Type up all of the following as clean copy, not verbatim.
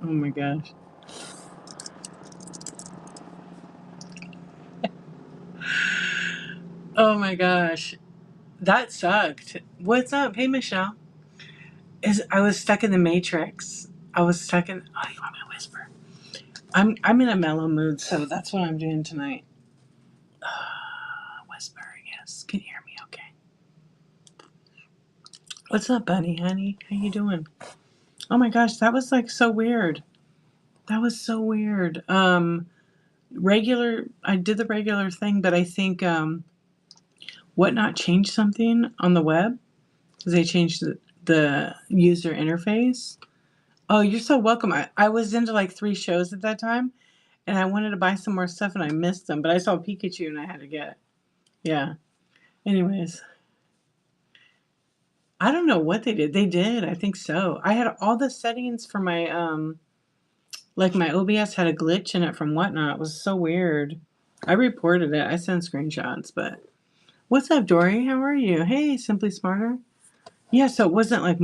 Oh my gosh. Oh my gosh. That sucked. What's up? Hey, Michelle. I was stuck in the Matrix. I was stuck in. Oh, you want me to whisper? I'm in a mellow mood, so that's what I'm doing tonight. Whisper, yes. Can you hear me? Okay. What's up, buddy, honey? How you doing? Oh my gosh, that was like so weird. That was so weird. Regular. I did the regular thing, but I think Whatnot changed something on the web because they changed the user interface. Oh, you're so welcome. I was into like 3 shows at that time, and I wanted to buy some more stuff, and I missed them. But I saw Pikachu, and I had to get it. Yeah. Anyways, I don't know what they did. They did. I think so. I had all the settings for my like my OBS had a glitch in it from Whatnot. It was so weird. I reported it. I sent screenshots, but what's up, Dory? How are you? Hey, Simply Smarter. Yeah, so it wasn't like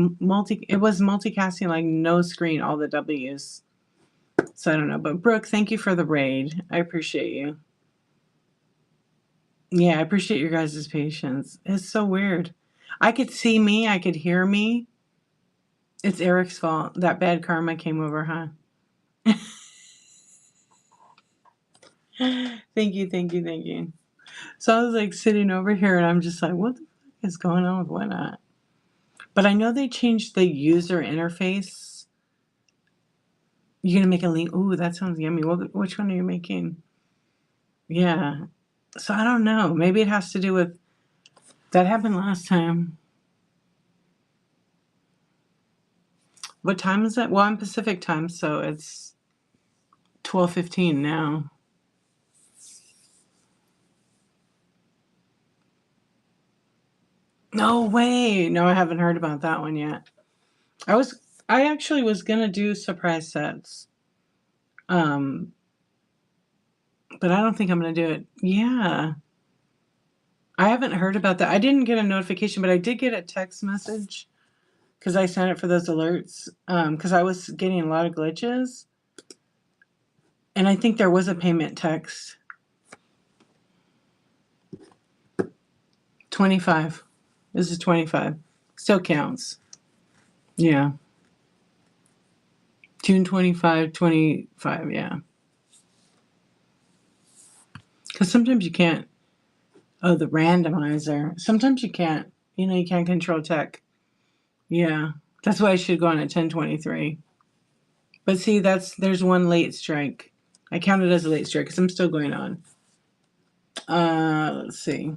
it was multicasting, like no screen, all the W's. So I don't know. But Brooke, thank you for the raid. I appreciate you. Yeah, I appreciate your guys' patience. It's so weird. I could see me, I could hear me. It's Eric's fault. That bad karma came over, huh? Thank you, thank you, thank you. So I was like sitting over here and I'm just like, what the fuck is going on with Whatnot? But I know they changed the user interface. You're gonna make a link. Ooh, that sounds yummy. Which one are you making? Yeah. So I don't know. Maybe it has to do with that happened last time. What time is it? Well, I'm Pacific time, so it's 12:15 now. No way. No, I haven't heard about that one yet. I actually was gonna do surprise sets. Um, but I don't think I'm gonna do it. Yeah. I haven't heard about that. I didn't get a notification, but I did get a text message because I signed up for those alerts. Because I was getting a lot of glitches. And I think there was a payment text. 25. This is 25. Still counts. Yeah. June 25, 25, yeah. Because sometimes you can't. Oh, the randomizer. Sometimes you can't. You can't control tech. Yeah. That's why I should go on at 10:23. But see, there's one late strike. I count it as a late strike because I'm still going on. Let's see.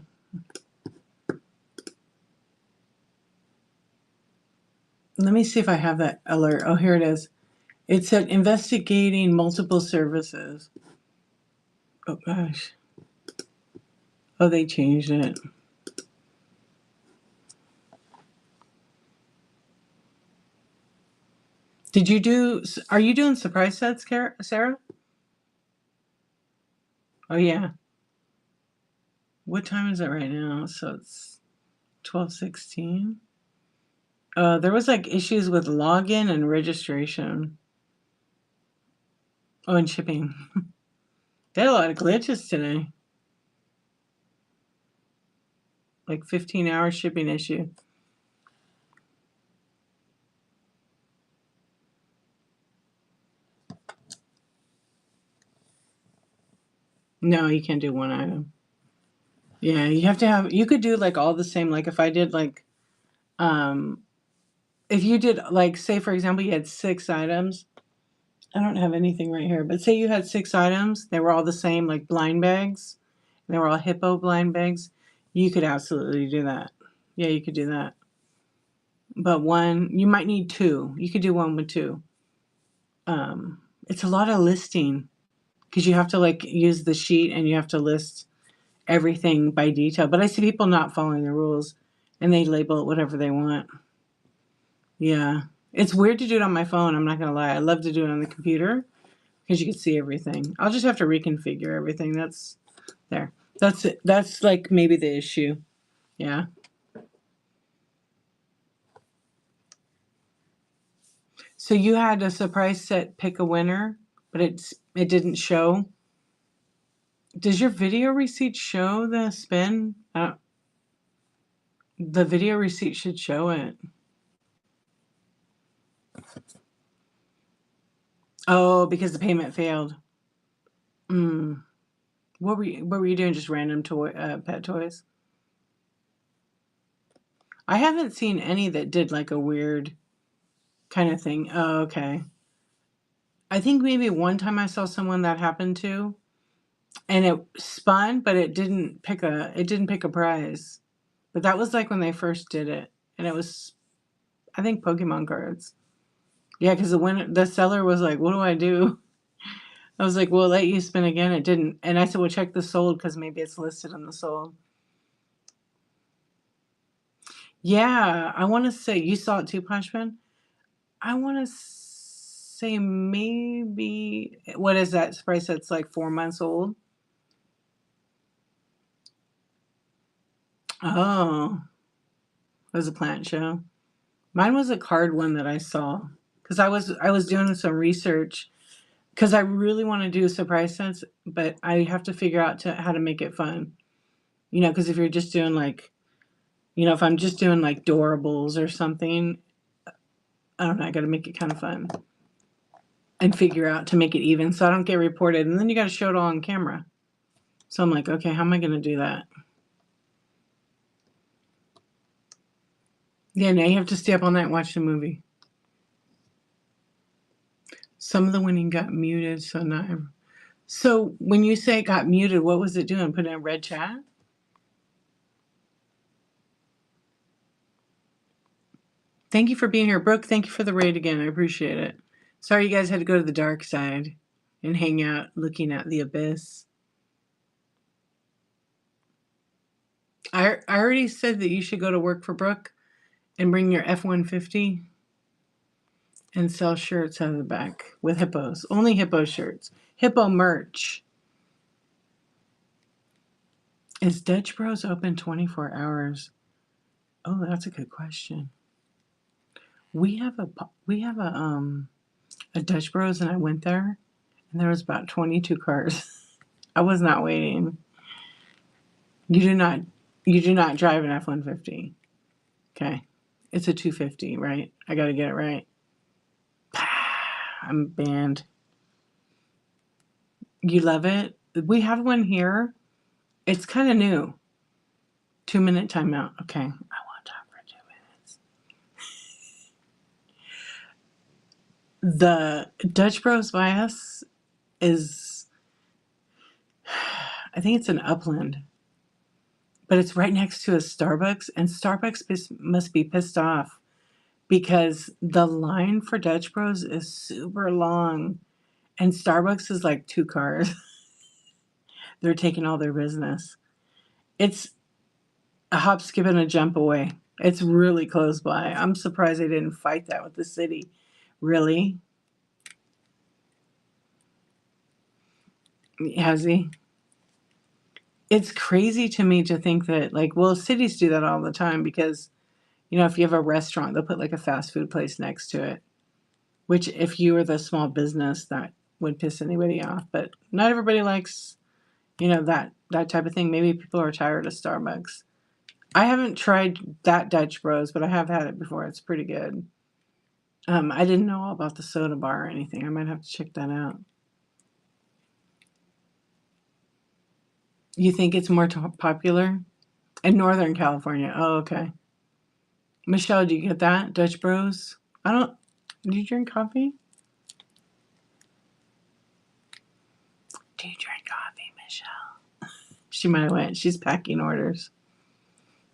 Let me see if I have that alert. Oh, here it is. It said investigating multiple services. Oh gosh. Oh, they changed it. Are you doing surprise sets, Sarah? Oh yeah. What time is it right now? So it's 12:16. There was like issues with login and registration. Oh, and shipping. They had a lot of glitches today. Like 15-hour shipping issue. No, you can't do one item. Yeah, you could do like all the same. Like if I did like, if you did like, say for example, you had 6 items. I don't have anything right here, but say you had 6 items. They were all the same, like blind bags. They were all hippo blind bags. You could absolutely do that. Yeah, you could do that. But you might need 2. You could do one with 2. It's a lot of listing because you have to like use the sheet and you have to list everything by detail. But I see people not following the rules and they label it whatever they want. Yeah. It's weird to do it on my phone. I'm not going to lie. I love to do it on the computer because you can see everything. I'll just have to reconfigure everything. That's there. That's it. That's like maybe the issue. Yeah. So you had a surprise set pick a winner, but it didn't show. Does your video receipt show the spin? The video receipt should show it. Oh, because the payment failed. Mm. What were you doing? Just random pet toys? I haven't seen any that did like a weird kind of thing. Oh, okay. I think maybe one time I saw someone that happened to, and it spun, but it didn't pick a prize. But that was like when they first did it, and it was, I think, Pokemon cards. Yeah, because the seller was like, "What do I do?" I was like, "Well, let you spin again." It didn't, and I said, "Well, check the sold because maybe it's listed in the sold." Yeah, I want to say you saw it too, Punchman. I want to say maybe what is that price? That's like 4 months old. Oh, it was a plant show. Mine was a card one that I saw because I was doing some research because I really want to do surprise sets, but I have to figure out how to make it fun. Because if you're just doing like, if I'm just doing like Doorables or something, I don't know. I got to make it kind of fun and figure out to make it even so I don't get reported. And then you got to show it all on camera. So I'm like, okay, how am I going to do that? Yeah, now you have to stay up all night and watch the movie. Some of the winning got muted, so not. So when you say it got muted, what was it doing? Put in a red chat? Thank you for being here, Brooke. Thank you for the raid again. I appreciate it. Sorry you guys had to go to the dark side and hang out looking at the abyss. I already said that you should go to work for Brooke and bring your F-150 and sell shirts out of the back with hippos. Only hippo shirts. Hippo merch. Is Dutch Bros open 24 hours? Oh, that's a good question. We have a Dutch Bros and I went there and there was about 22 cars. I was not waiting. You do not drive an F-150. Okay. It's a 250, right? I got to get it right. I'm banned. You love it? We have one here. It's kind of new. 2-minute timeout. Okay. I want to talk for 2 minutes. The Dutch Bros by us is, I think it's in Upland, but it's right next to a Starbucks, and Starbucks must be pissed off because the line for Dutch Bros is super long, and Starbucks is like 2 cars. They're taking all their business. It's a hop, skip, and a jump away. It's really close by. I'm surprised they didn't fight that with the city. Really? Has he? It's crazy to me to think that, like, well, cities do that all the time because, if you have a restaurant, they'll put like a fast food place next to it, which if you were the small business, that would piss anybody off. But not everybody likes, that type of thing. Maybe people are tired of Starbucks. I haven't tried that Dutch Bros, but I have had it before. It's pretty good. I didn't know all about the soda bar or anything. I might have to check that out. You think it's more popular in Northern California? Oh, okay. Michelle, do you get that? Dutch Bros? I don't. Do you drink coffee? Do you drink coffee, Michelle? She might have went. She's packing orders.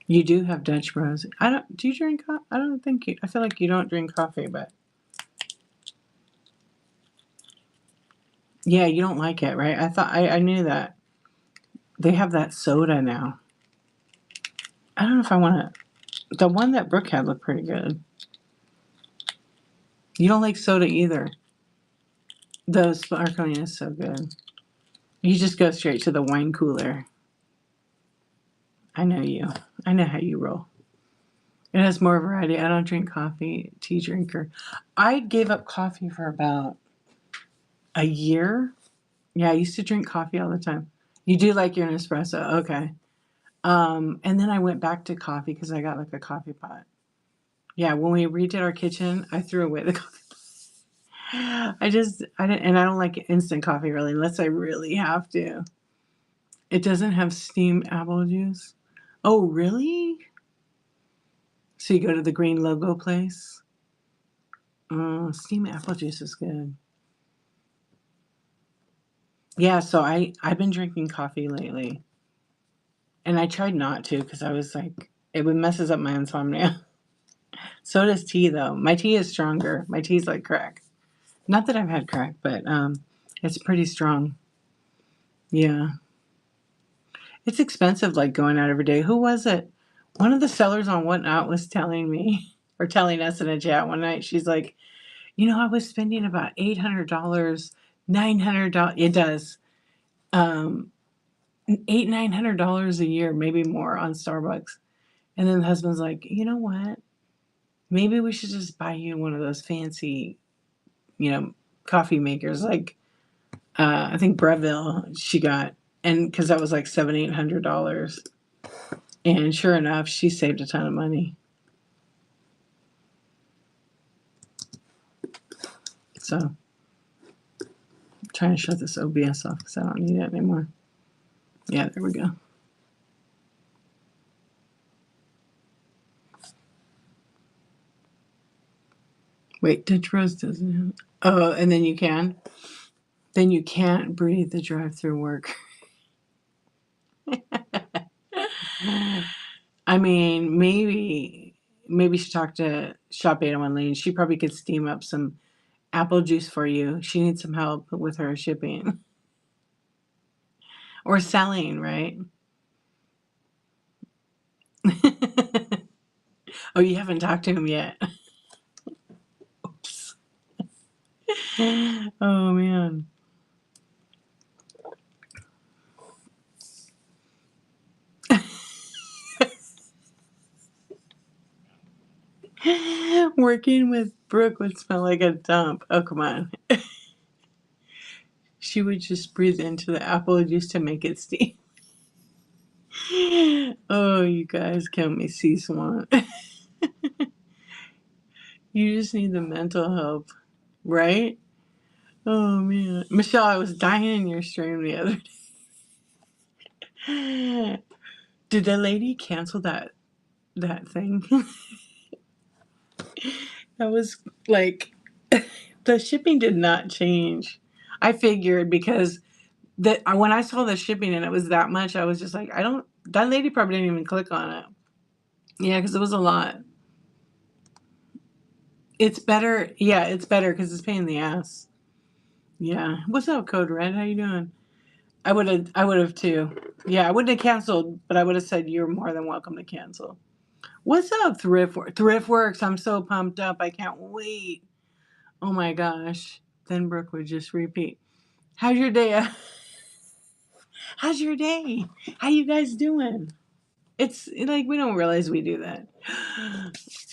You do have Dutch Bros. I don't. Do you drink coffee? I don't think you. I feel like you don't drink coffee, but yeah, you don't like it, right? I thought I knew that. They have that soda now. I don't know if I want to. The one that Brooke had looked pretty good. You don't like soda either. The sparkling is so good. You just go straight to the wine cooler. I know you. I know how you roll. It has more variety. I don't drink coffee, tea drinker. I gave up coffee for about a year. Yeah, I used to drink coffee all the time. You do like your Nespresso. Okay. And then I went back to coffee because I got like a coffee pot. Yeah, when we redid our kitchen, I threw away the coffee. I didn't, and I don't like instant coffee really, unless I really have to. It doesn't have steamed apple juice. Oh, really? So you go to the green logo place? Oh, steamed apple juice is good. Yeah, so I've been drinking coffee lately, and I tried not to because I was like, it would messes up my insomnia. So does tea though. My tea is stronger. My tea's like crack. Not that I've had crack, but it's pretty strong. Yeah. It's expensive, like going out every day. Who was it? One of the sellers on Whatnot was telling me, or telling us in a chat one night. She's like, I was spending about $800, $900. It does, $900 a year, maybe more, on Starbucks. And then the husband's like, you know what? Maybe we should just buy you one of those fancy, you know, coffee makers. Like, I think Breville she got, and because that was like $700-800. And sure enough, she saved a ton of money. So I'm trying to shut this OBS off because I don't need it anymore. Yeah, there we go. Wait, Dutch Rose doesn't have. Oh, and then you can. Then you can't breathe the drive-through work. I mean, maybe she talked to Shop 801 Lane. She probably could steam up some apple juice for you. She needs some help with her shipping or selling, right? Oh, you haven't talked to him yet. Oops. Oh man. Working with Brooke would smell like a dump. Oh, come on. She would just breathe into the apple juice to make it steam. Oh, you guys, count me C-SWAN. You just need the mental help, right? Oh, man. Michelle, I was dying in your stream the other day. Did the lady cancel that thing? That was like, the shipping did not change. I figured because that when I saw the shipping and it was that much, I was just like, that lady probably didn't even click on it. Yeah, because it was a lot. It's better. Yeah, it's better because it's pain in the ass. Yeah. What's up, Code Red? How you doing? I would have too. Yeah, I wouldn't have canceled, but I would have said you're more than welcome to cancel. What's up, Thriftworks? I'm so pumped up. I can't wait. Oh my gosh. Then Brooke would just repeat. How's your day? How's your day? How you guys doing? It's like we don't realize we do that.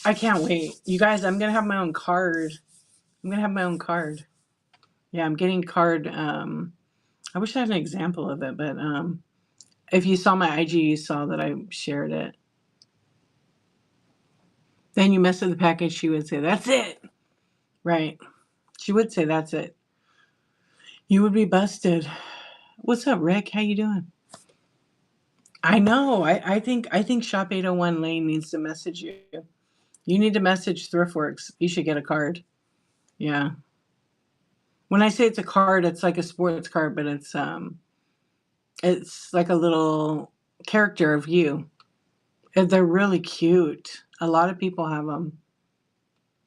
I can't wait. You guys, I'm gonna have my own card. I'm gonna have my own card. Yeah, I'm getting card. I wish I had an example of it, but if you saw my IG, you saw that I shared it. Then you mess with the package, she would say, "That's it." Right? She would say, "That's it." You would be busted. What's up, Rick? How you doing? I know. I think Shop 801 Lane needs to message you. You need to message Thriftworks. You should get a card. Yeah. When I say it's a card, it's like a sports card, but it's like a little character of you. And they're really cute. A lot of people have them.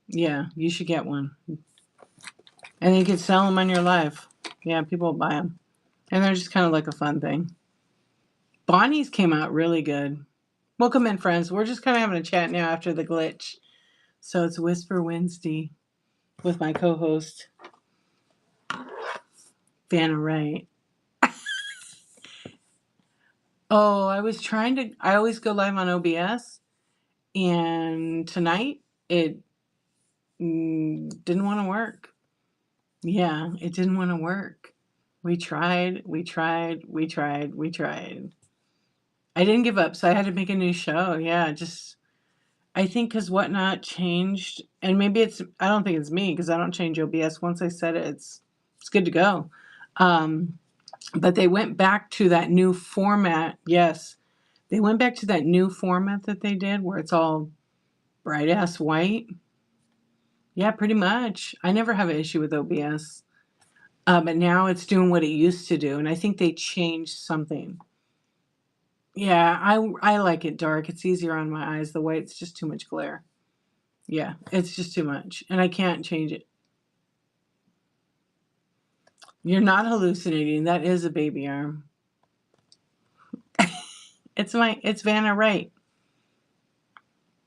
Yeah, you should get one. And you can sell them on your live. Yeah, people will buy them. And they're just kind of like a fun thing. Bonnie's came out really good. Welcome in, friends. We're just kind of having a chat now after the glitch. So it's Whisper Wednesday with my co-host, Vanna Wright. Oh, I always go live on OBS, And tonight it didn't want to work. Yeah, it didn't want to work. We tried, we tried, we tried, we tried. I didn't give up, so I had to make a new show. Yeah, just I think because Whatnot changed, and maybe I don't think it's me because I don't change OBS. Once I set it, it's good to go. Um, but they went back to that new format. Yes, they went back to that new format that they did where it's all bright ass white. Yeah, pretty much. I never have an issue with OBS. But now it's doing what it used to do, and I think they changed something. Yeah, I like it dark. It's easier on my eyes. The white's just too much glare. Yeah, it's just too much, and I can't change it. You're not hallucinating. That is a baby arm. It's Vanna Wright.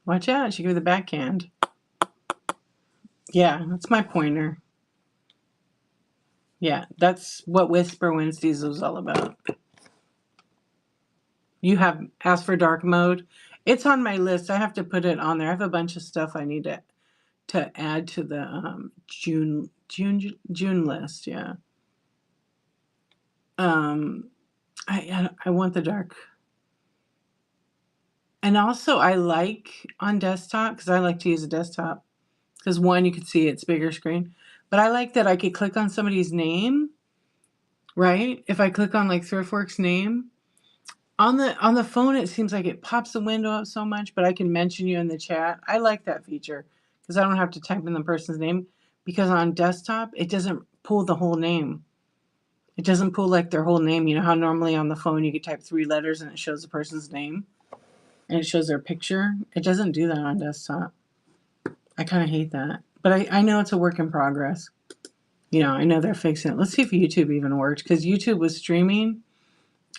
Watch out, she gave me the backhand. Yeah, that's my pointer. Yeah, that's what Whisper Wednesdays was all about. You have asked for dark mode. It's on my list. I have to put it on there. I have a bunch of stuff I need to add to the June list. Yeah. I want the dark. And also I like on desktop because I like to use a desktop because one, you could see it's bigger screen, but I like that I could click on somebody's name, right? If I click on like Thriftworks name on the phone, it seems like it pops the window up so much, but I can mention you in the chat. I like that feature because I don't have to type in the person's name because on desktop, it doesn't pull the whole name. It doesn't pull like their whole name. You know how normally on the phone you could type 3 letters and it shows the person's name and it shows their picture? It doesn't do that on desktop. I kind of hate that. But I know it's a work in progress. You know, I know they're fixing it. Let's see if YouTube even worked because YouTube was streaming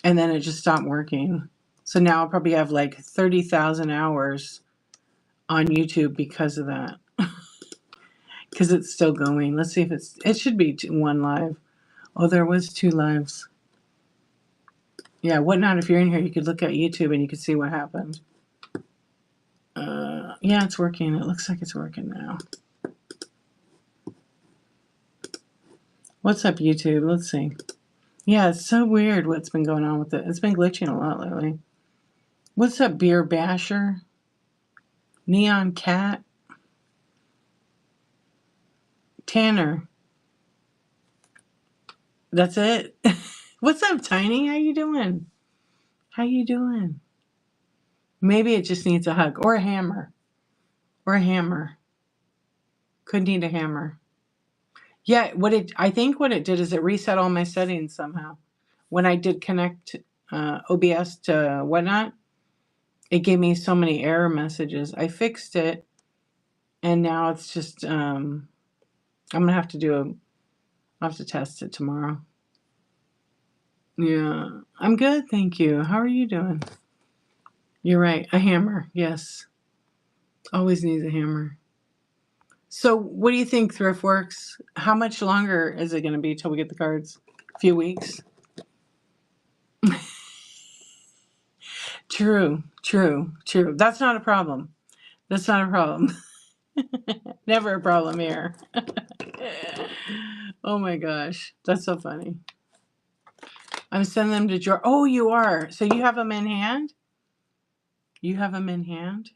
and then it just stopped working. So now I'll probably have like 30,000 hours on YouTube because of that. Because it's still going. Let's see if it should be 1 live. Oh, there was 2 lives. Yeah, Whatnot, if you're in here, you could look at YouTube and you could see what happened. Yeah, it's working. It looks like it's working now. What's up, YouTube? Let's see. Yeah, it's so weird what's been going on with it. It's been glitching a lot lately. What's up, Beer Basher? Neon Cat? Tanner? That's it? What's up, Tiny? How you doing? How you doing? Maybe it just needs a hug or a hammer. Or a hammer. Could need a hammer. Yeah, I think what it did is it reset all my settings somehow. When I did connect OBS to Whatnot, it gave me so many error messages. I fixed it, and now it's just I'm gonna have to I'll have to test it tomorrow. Yeah, I'm good, thank you. How are you doing? You're right, a hammer. Yes, always needs a hammer. So, what do you think, Thriftworks? How much longer is it going to be till we get the cards? A few weeks? True. That's not a problem. That's not a problem. Never a problem here. Oh my gosh. That's so funny. I'm sending them to George. Oh, you are. So you have them in hand? You have them in hand?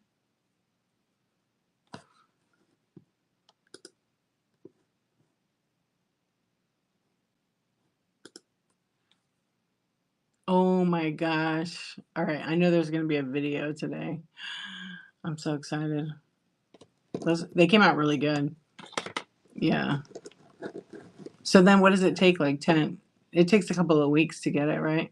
Oh my gosh. All right. I know there's going to be a video today. I'm so excited. They came out really good. Yeah. So then what does it take? Like 10? It takes a couple of weeks to get it, right?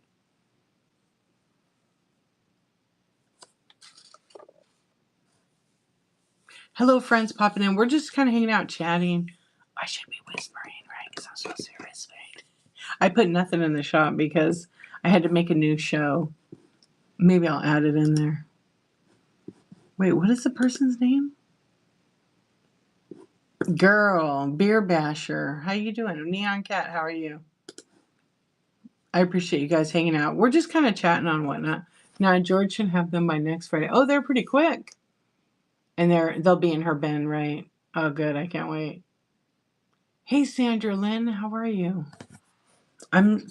Hello, friends popping in. We're just kind of hanging out, chatting. I should be whispering, right? Because I'm supposed to be whispering. I put nothing in the shop because I had to make a new show. Maybe I'll add it in there. Wait, what is the person's name? Girl, Beer Basher. How you doing? Neon Cat, how are you? I appreciate you guys hanging out. We're just kind of chatting on Whatnot. Now, George should have them by next Friday. Oh, they're pretty quick. And they'll be in her bin, right? Oh, good. I can't wait. Hey, Sandra Lynn, how are you? I'm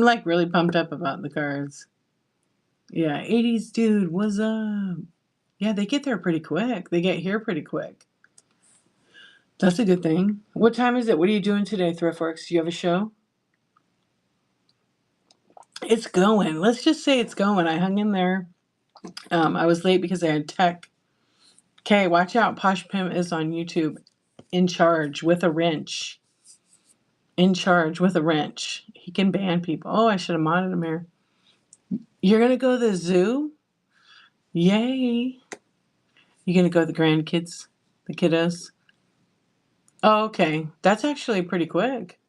like really pumped up about the cards. Yeah, 80s dude, what's up? Yeah, they get there pretty quick. They get here pretty quick. That's a good thing. What time is it? What are you doing today, Thriftworks? Do you have a show? It's going. Let's just say it's going. I hung in there. I was late because I had tech. Okay, watch out. Posh Pimp is on YouTube. In charge with a wrench. In charge with a wrench. He can ban people. Oh, I should have modded him here. You're going to go to the zoo? Yay. You going to go to the grandkids? The kiddos? Oh, okay. That's actually pretty quick.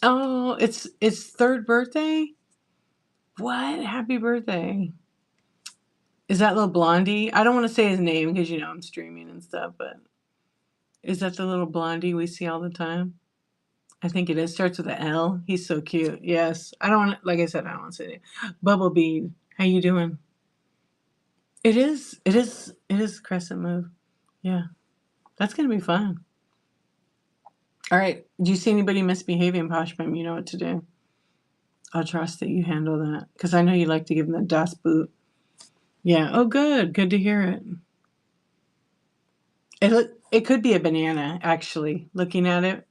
Oh, it's third birthday? What? Happy birthday. Is that little blondie? I don't want to say his name because, I'm streaming and stuff, but is that the little blondie we see all the time? I think it is. Starts with an L. He's so cute. Yes. Like I said, I don't want to say it. Bubble Bead. How you doing? It is crescent move. Yeah. That's going to be fun. All right. Do you see anybody misbehaving, Posh Pim? You know what to do. I'll trust that you handle that because I know you like to give them the Das Boot. Yeah. Oh, good. Good to hear it. It could be a banana, actually, looking at it.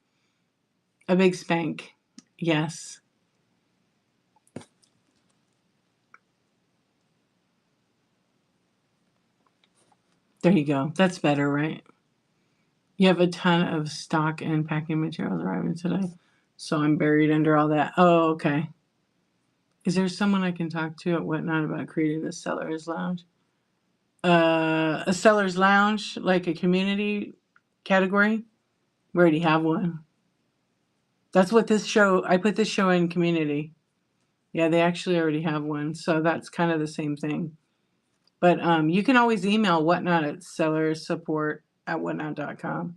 A big spank. Yes. There you go. That's better, right? You have a ton of stock and packing materials arriving today. So I'm buried under all that. Oh, okay. Is there someone I can talk to at Whatnot about creating a seller's lounge? A seller's lounge, like a community category? We already have one. That's what I put this show in community. Yeah, they actually already have one. So that's kind of the same thing. But you can always email Whatnot at sellersupport@whatnot.com.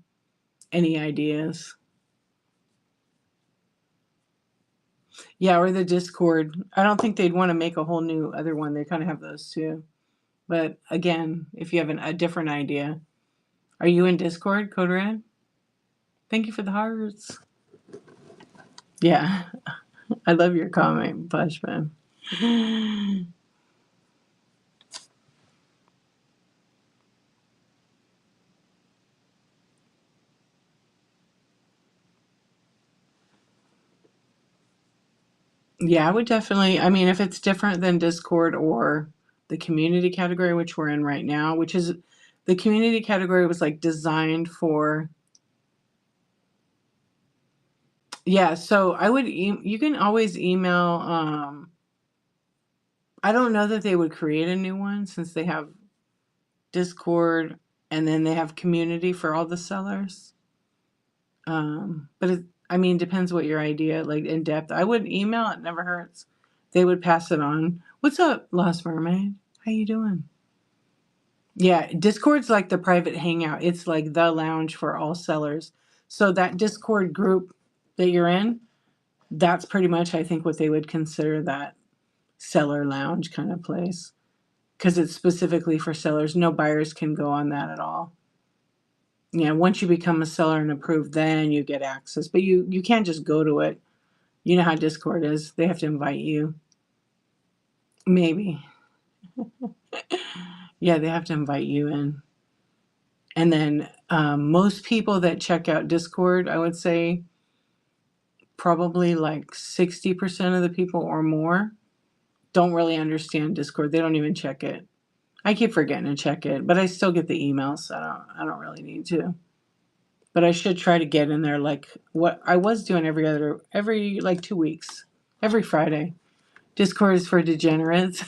Any ideas? Yeah, or the Discord. I don't think they'd want to make a whole new other one. They kind of have those too. But again, if you have a different idea. Are you in Discord, Code Red? Thank you for the hearts. Yeah, I love your comment, Bushman. Yeah, I would definitely. I mean, if it's different than Discord or the community category, which we're in right now, which is the community category was like designed for. Yeah, so I would. You can always email. I don't know that they would create a new one since they have Discord and then they have community for all the sellers. But depends what your idea, like in depth. I would email, it never hurts. They would pass it on. What's up, Lost Mermaid? How you doing? Yeah, Discord's like the private hangout. It's like the lounge for all sellers. So that Discord group that you're in, that's pretty much, I think, what they would consider that seller lounge kind of place. Because it's specifically for sellers. No buyers can go on that at all. Yeah, once you become a seller and approved, then you get access. But you can't just go to it. You know how Discord is. They have to invite you. Maybe. Yeah, they have to invite you in. And then most people that check out Discord, I would say probably like 60% of the people or more don't really understand Discord. They don't even check it. I keep forgetting to check it, but I still get the emails, so I don't really need to. But I should try to get in there like what I was doing every like 2 weeks, every Friday. Discord is for degenerates.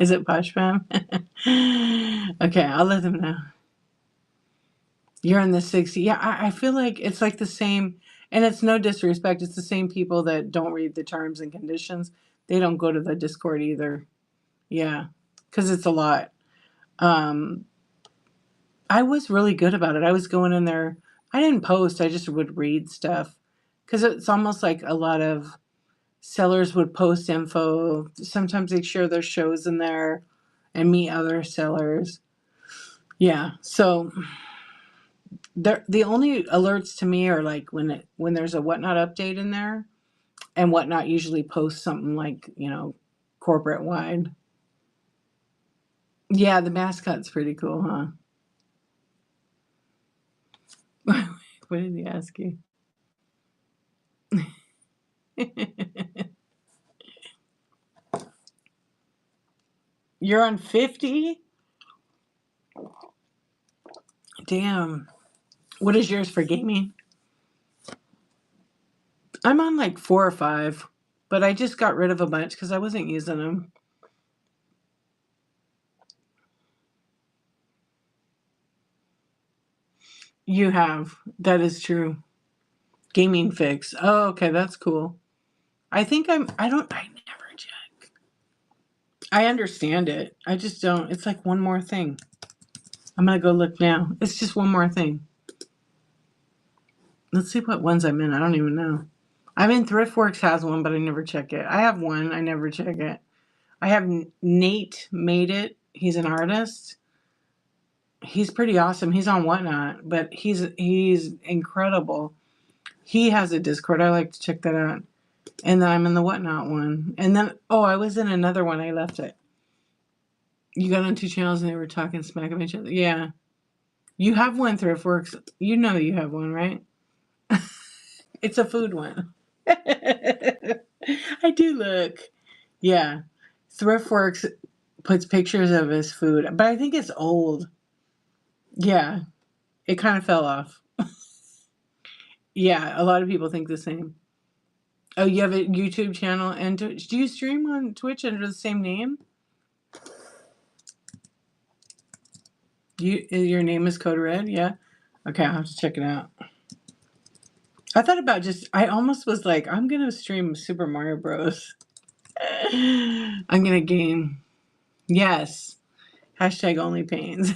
Is it Posh Fam? Okay, I'll let them know. You're in the 60. Yeah, I feel like it's like the same, and it's no disrespect. It's the same people that don't read the terms and conditions. They don't go to the Discord either. Yeah, because it's a lot. Um, I was really good about it. I was going in there. I didn't post. I just would read stuff because it's almost like a lot of sellers would post info. Sometimes they share their shows in there and meet other sellers. Yeah. So the only alerts to me are like when there's a Whatnot update in there, and Whatnot usually posts something like, corporate wide. Yeah, the mascot's pretty cool, huh? What did he ask you? You're on 50? Damn. What is yours for gaming? I'm on like 4 or 5, but I just got rid of a bunch because I wasn't using them. You have. That is true. Gaming fix. Oh, okay, that's cool. I never check. I understand it. I just don't. It's like one more thing. I'm gonna go look now. It's just one more thing. Let's see what ones I'm in. I don't even know. I'm in ThriftWorks has one, but I never check it. I have one. I never check it. I have Nate Made It. He's an artist. He's pretty awesome. He's on Whatnot, but he's incredible. He has a Discord. I like to check that out. And then I'm in the Whatnot one. And then I was in another one. I left it. You got on 2 channels and they were talking smack of each other. Yeah. You have one, ThriftWorks. You know you have one, right? It's a food one. I do look. Yeah. ThriftWorks puts pictures of his food, but I think it's old. Yeah. It kind of fell off. Yeah. A lot of people think the same. Oh, you have a YouTube channel and Twitch. Do you stream on Twitch under the same name? Your name is Code Red? Yeah. Okay, I'll have to check it out. I thought about I almost was like, I'm gonna stream Super Mario Bros. I'm gonna game. Yes. Hashtag only pains.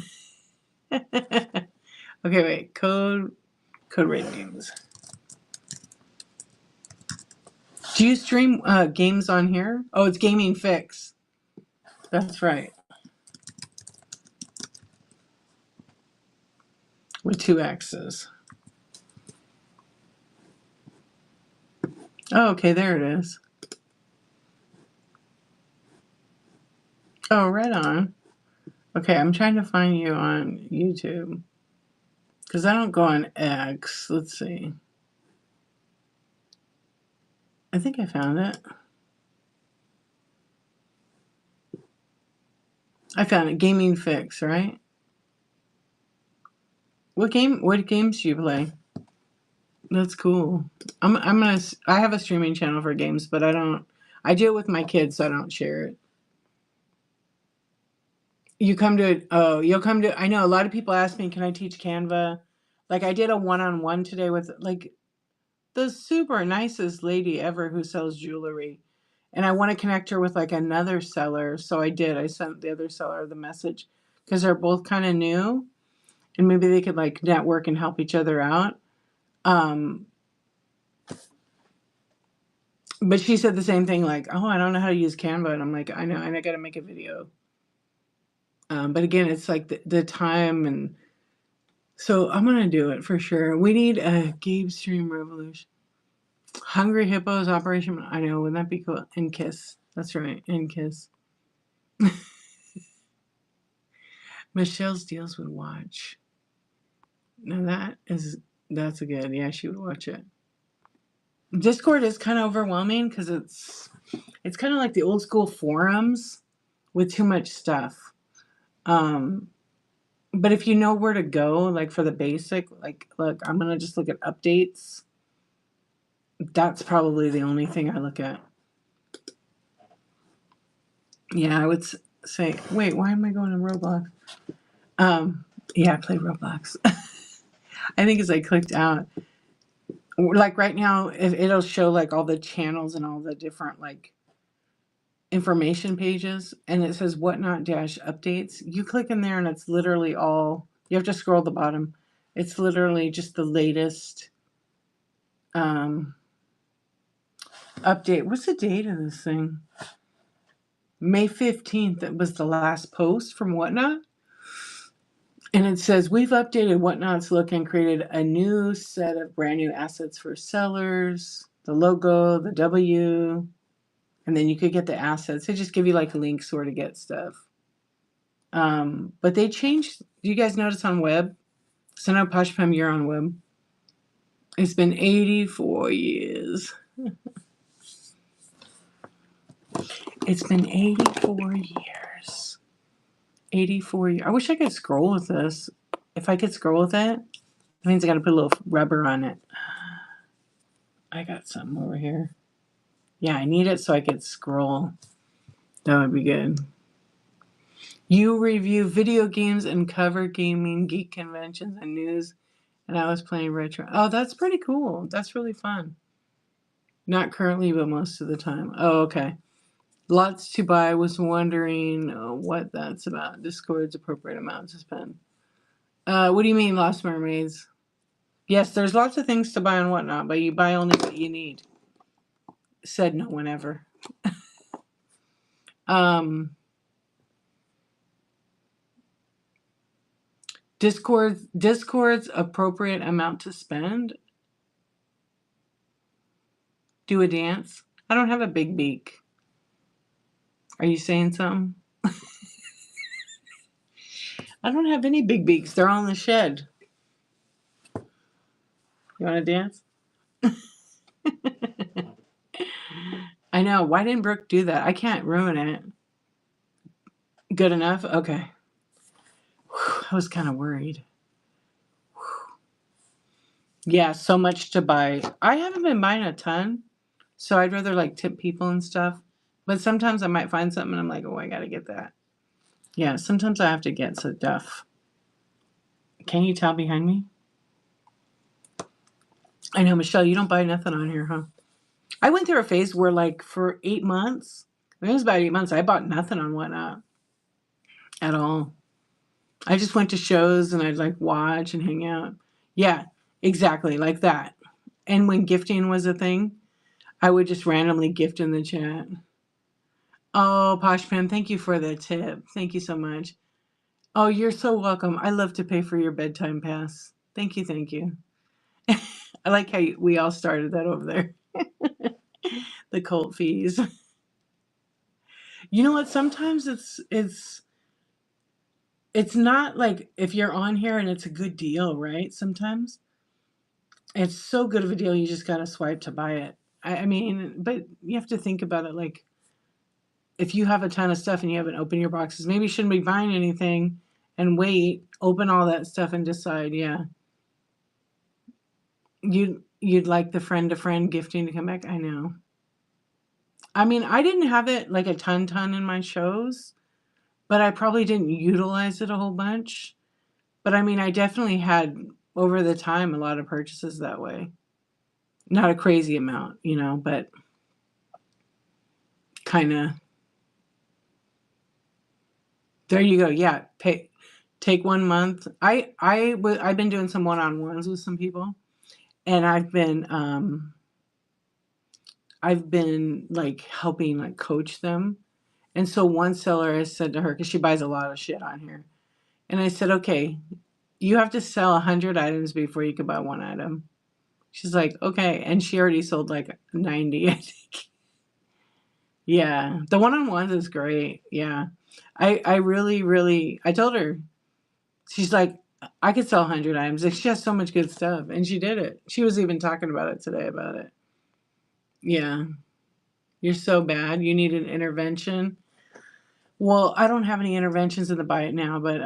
Okay, wait. Code Red Games. Do you stream games on here? Oh, it's Gaming Fix. That's right. With 2 X's. Oh, okay, there it is. Oh, right on. Okay, I'm trying to find you on YouTube. Because I don't go on X. Let's see. I think I found it. I found it. Gaming Fix, right? What games do you play? That's cool. I have a streaming channel for games, but I do it with my kids, so I don't share it. You'll come to I know a lot of people ask me, can I teach Canva? Like I did a one-on-one today with like the super nicest lady ever who sells jewelry. And I want to connect her with like another seller. So I did. I sent the other seller the message because they're both kind of new and maybe they could like network and help each other out. Um, but she said the same thing, like, oh, I don't know how to use Canva. And I'm like, I know, and I got to make a video. But again, it's like the time. And so I'm going to do it for sure. We need a Gabe Stream Revolution. Hungry Hippos Operation. I know, wouldn't that be cool? And Kiss. That's right. And Kiss. Michelle's Deals would watch. Now that's a good. Yeah, she would watch it. Discord is kind of overwhelming because it's kind of like the old school forums with too much stuff. But if you know where to go, like for the basic, like look, I'm gonna just look at updates. That's probably the only thing I look at. Yeah, I would say. Wait, why am I going to Roblox? Yeah, I play Roblox. I think as I clicked out, like right now, it'll show like all the channels and all the different like information pages, and it says Whatnot dash updates. You click in there, and it's literally all. You have to scroll the bottom. It's literally just the latest update. What's the date of this thing? May 15th. It was the last post from Whatnot. And it says, we've updated Whatnot's look and created a new set of brand new assets for sellers. The logo, the W, and then you could get the assets. They just give you like links where to get stuff. But they changed. Do you guys notice on web? So now Pashpam, you're on web. It's been 84 years. It's been 84 years. 84 years. I wish I could scroll with this. If I could scroll with it, that means I got to put a little rubber on it. I got something over here. Yeah, I need it so I could scroll. That would be good. You review video games and cover gaming, geek conventions, and news. And I was playing retro. Oh, that's pretty cool. That's really fun. Not currently, but most of the time. Oh, okay. Lots to buy. Was wondering what that's about. Discord's appropriate amount to spend. What do you mean, Lost Mermaids? Yes, there's lots of things to buy and whatnot, but you buy only what you need. Said no one ever. Discord's appropriate amount to spend. Do a dance. I don't have a big beak. Are you saying something? I don't have any big beaks. They're all in the shed. You want to dance? I know. Why didn't Brooke do that? I can't ruin it. Good enough? Okay. Whew, I was kind of worried. Whew. Yeah, so much to buy. I haven't been buying a ton, so I'd rather like tip people and stuff. But sometimes I might find something and I'm like, oh, I got to get that. Yeah, sometimes I have to get stuff. Can you tell behind me? I know, Michelle, you don't buy nothing on here, huh? I went through a phase where, like, for 8 months, I think it was about 8 months, I bought nothing on Whatnot at all. I just went to shows and I'd, like, watch and hang out. Yeah, exactly, like that. And when gifting was a thing, I would just randomly gift in the chat. Oh, Posh Pam, thank you for the tip. Thank you so much. Oh, you're so welcome. I love to pay for your bedtime pass. Thank you, thank you. I like how we all started that over there. The cult fees. You know what? Sometimes it's not like if you're on here and it's a good deal, right? Sometimes it's so good of a deal you just gotta swipe to buy it. I mean, but you have to think about it like if you have a ton of stuff and you haven't opened your boxes, maybe you shouldn't be buying anything and wait, open all that stuff and decide, yeah. You'd like the friend to friend gifting to come back? I know. I mean, I didn't have it like a ton in my shows, but I probably didn't utilize it a whole bunch. But I mean, I definitely had over the time a lot of purchases that way. Not a crazy amount, but kind of. There you go. Yeah, take 1 month. I've been doing some one-on-ones with some people, and I've been like helping like coach them. And so one seller, I said to her, because she buys a lot of shit on here, and I said, okay, you have to sell 100 items before you can buy one item. She's like, okay. And she already sold like 90, I think. Yeah. The one-on-ones is great. Yeah. I really, I told her, she's like, I could sell 100 items. Like, she has so much good stuff. And she did it. She was even talking about it today about it. Yeah. You're so bad. You need an intervention. Well, I don't have any interventions in the Buy It Now, but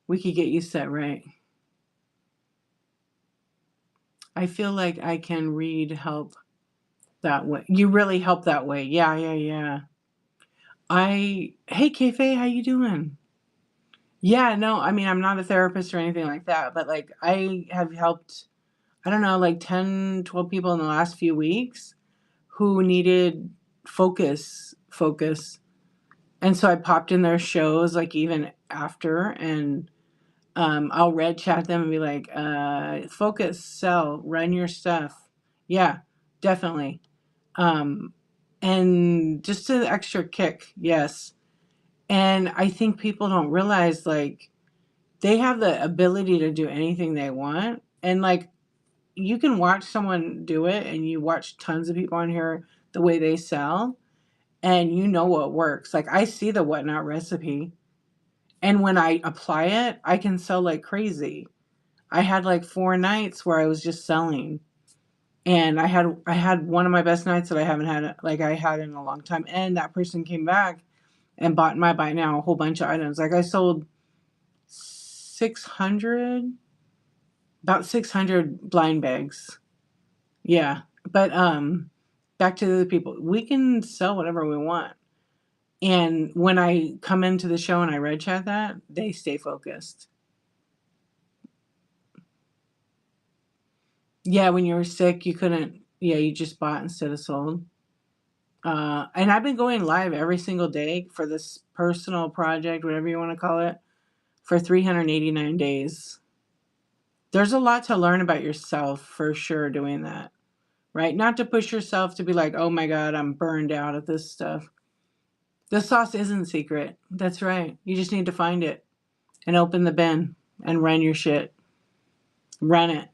we could get you set right. I feel like I can read help that way. You really help that way. Yeah. Hey, Keife, how you doing? Yeah, no, I mean, I'm not a therapist or anything like that, but like I have helped, I don't know, like 10, 12 people in the last few weeks who needed focus. And so I popped in their shows like even after and I'll red chat them and be like, focus, sell, run your stuff. Yeah, definitely. And just an extra kick, yes. And I think people don't realize like they have the ability to do anything they want. And like, you can watch someone do it, and you watch tons of people on here, the way they sell, and you know what works. Like, I see the whatnot recipe, and when I apply it, I can sell like crazy. I had like 4 nights where I was just selling, and I had one of my best nights that I haven't had, like I had in a long time. And that person came back and bought my buy now a whole bunch of items. Like, I sold 600, about 600 blind bags. Yeah. But back to the people. We can sell whatever we want. And when I come into the show and I red chat that, they stay focused. Yeah, when you were sick, you couldn't, yeah, you just bought instead of sold. And I've been going live every single day for this personal project, whatever you want to call it, for 389 days. There's a lot to learn about yourself for sure doing that, right? Not to push yourself to be like, oh my God, I'm burned out at this stuff. The sauce isn't secret. That's right. You just need to find it and open the bin and run your shit. Run it.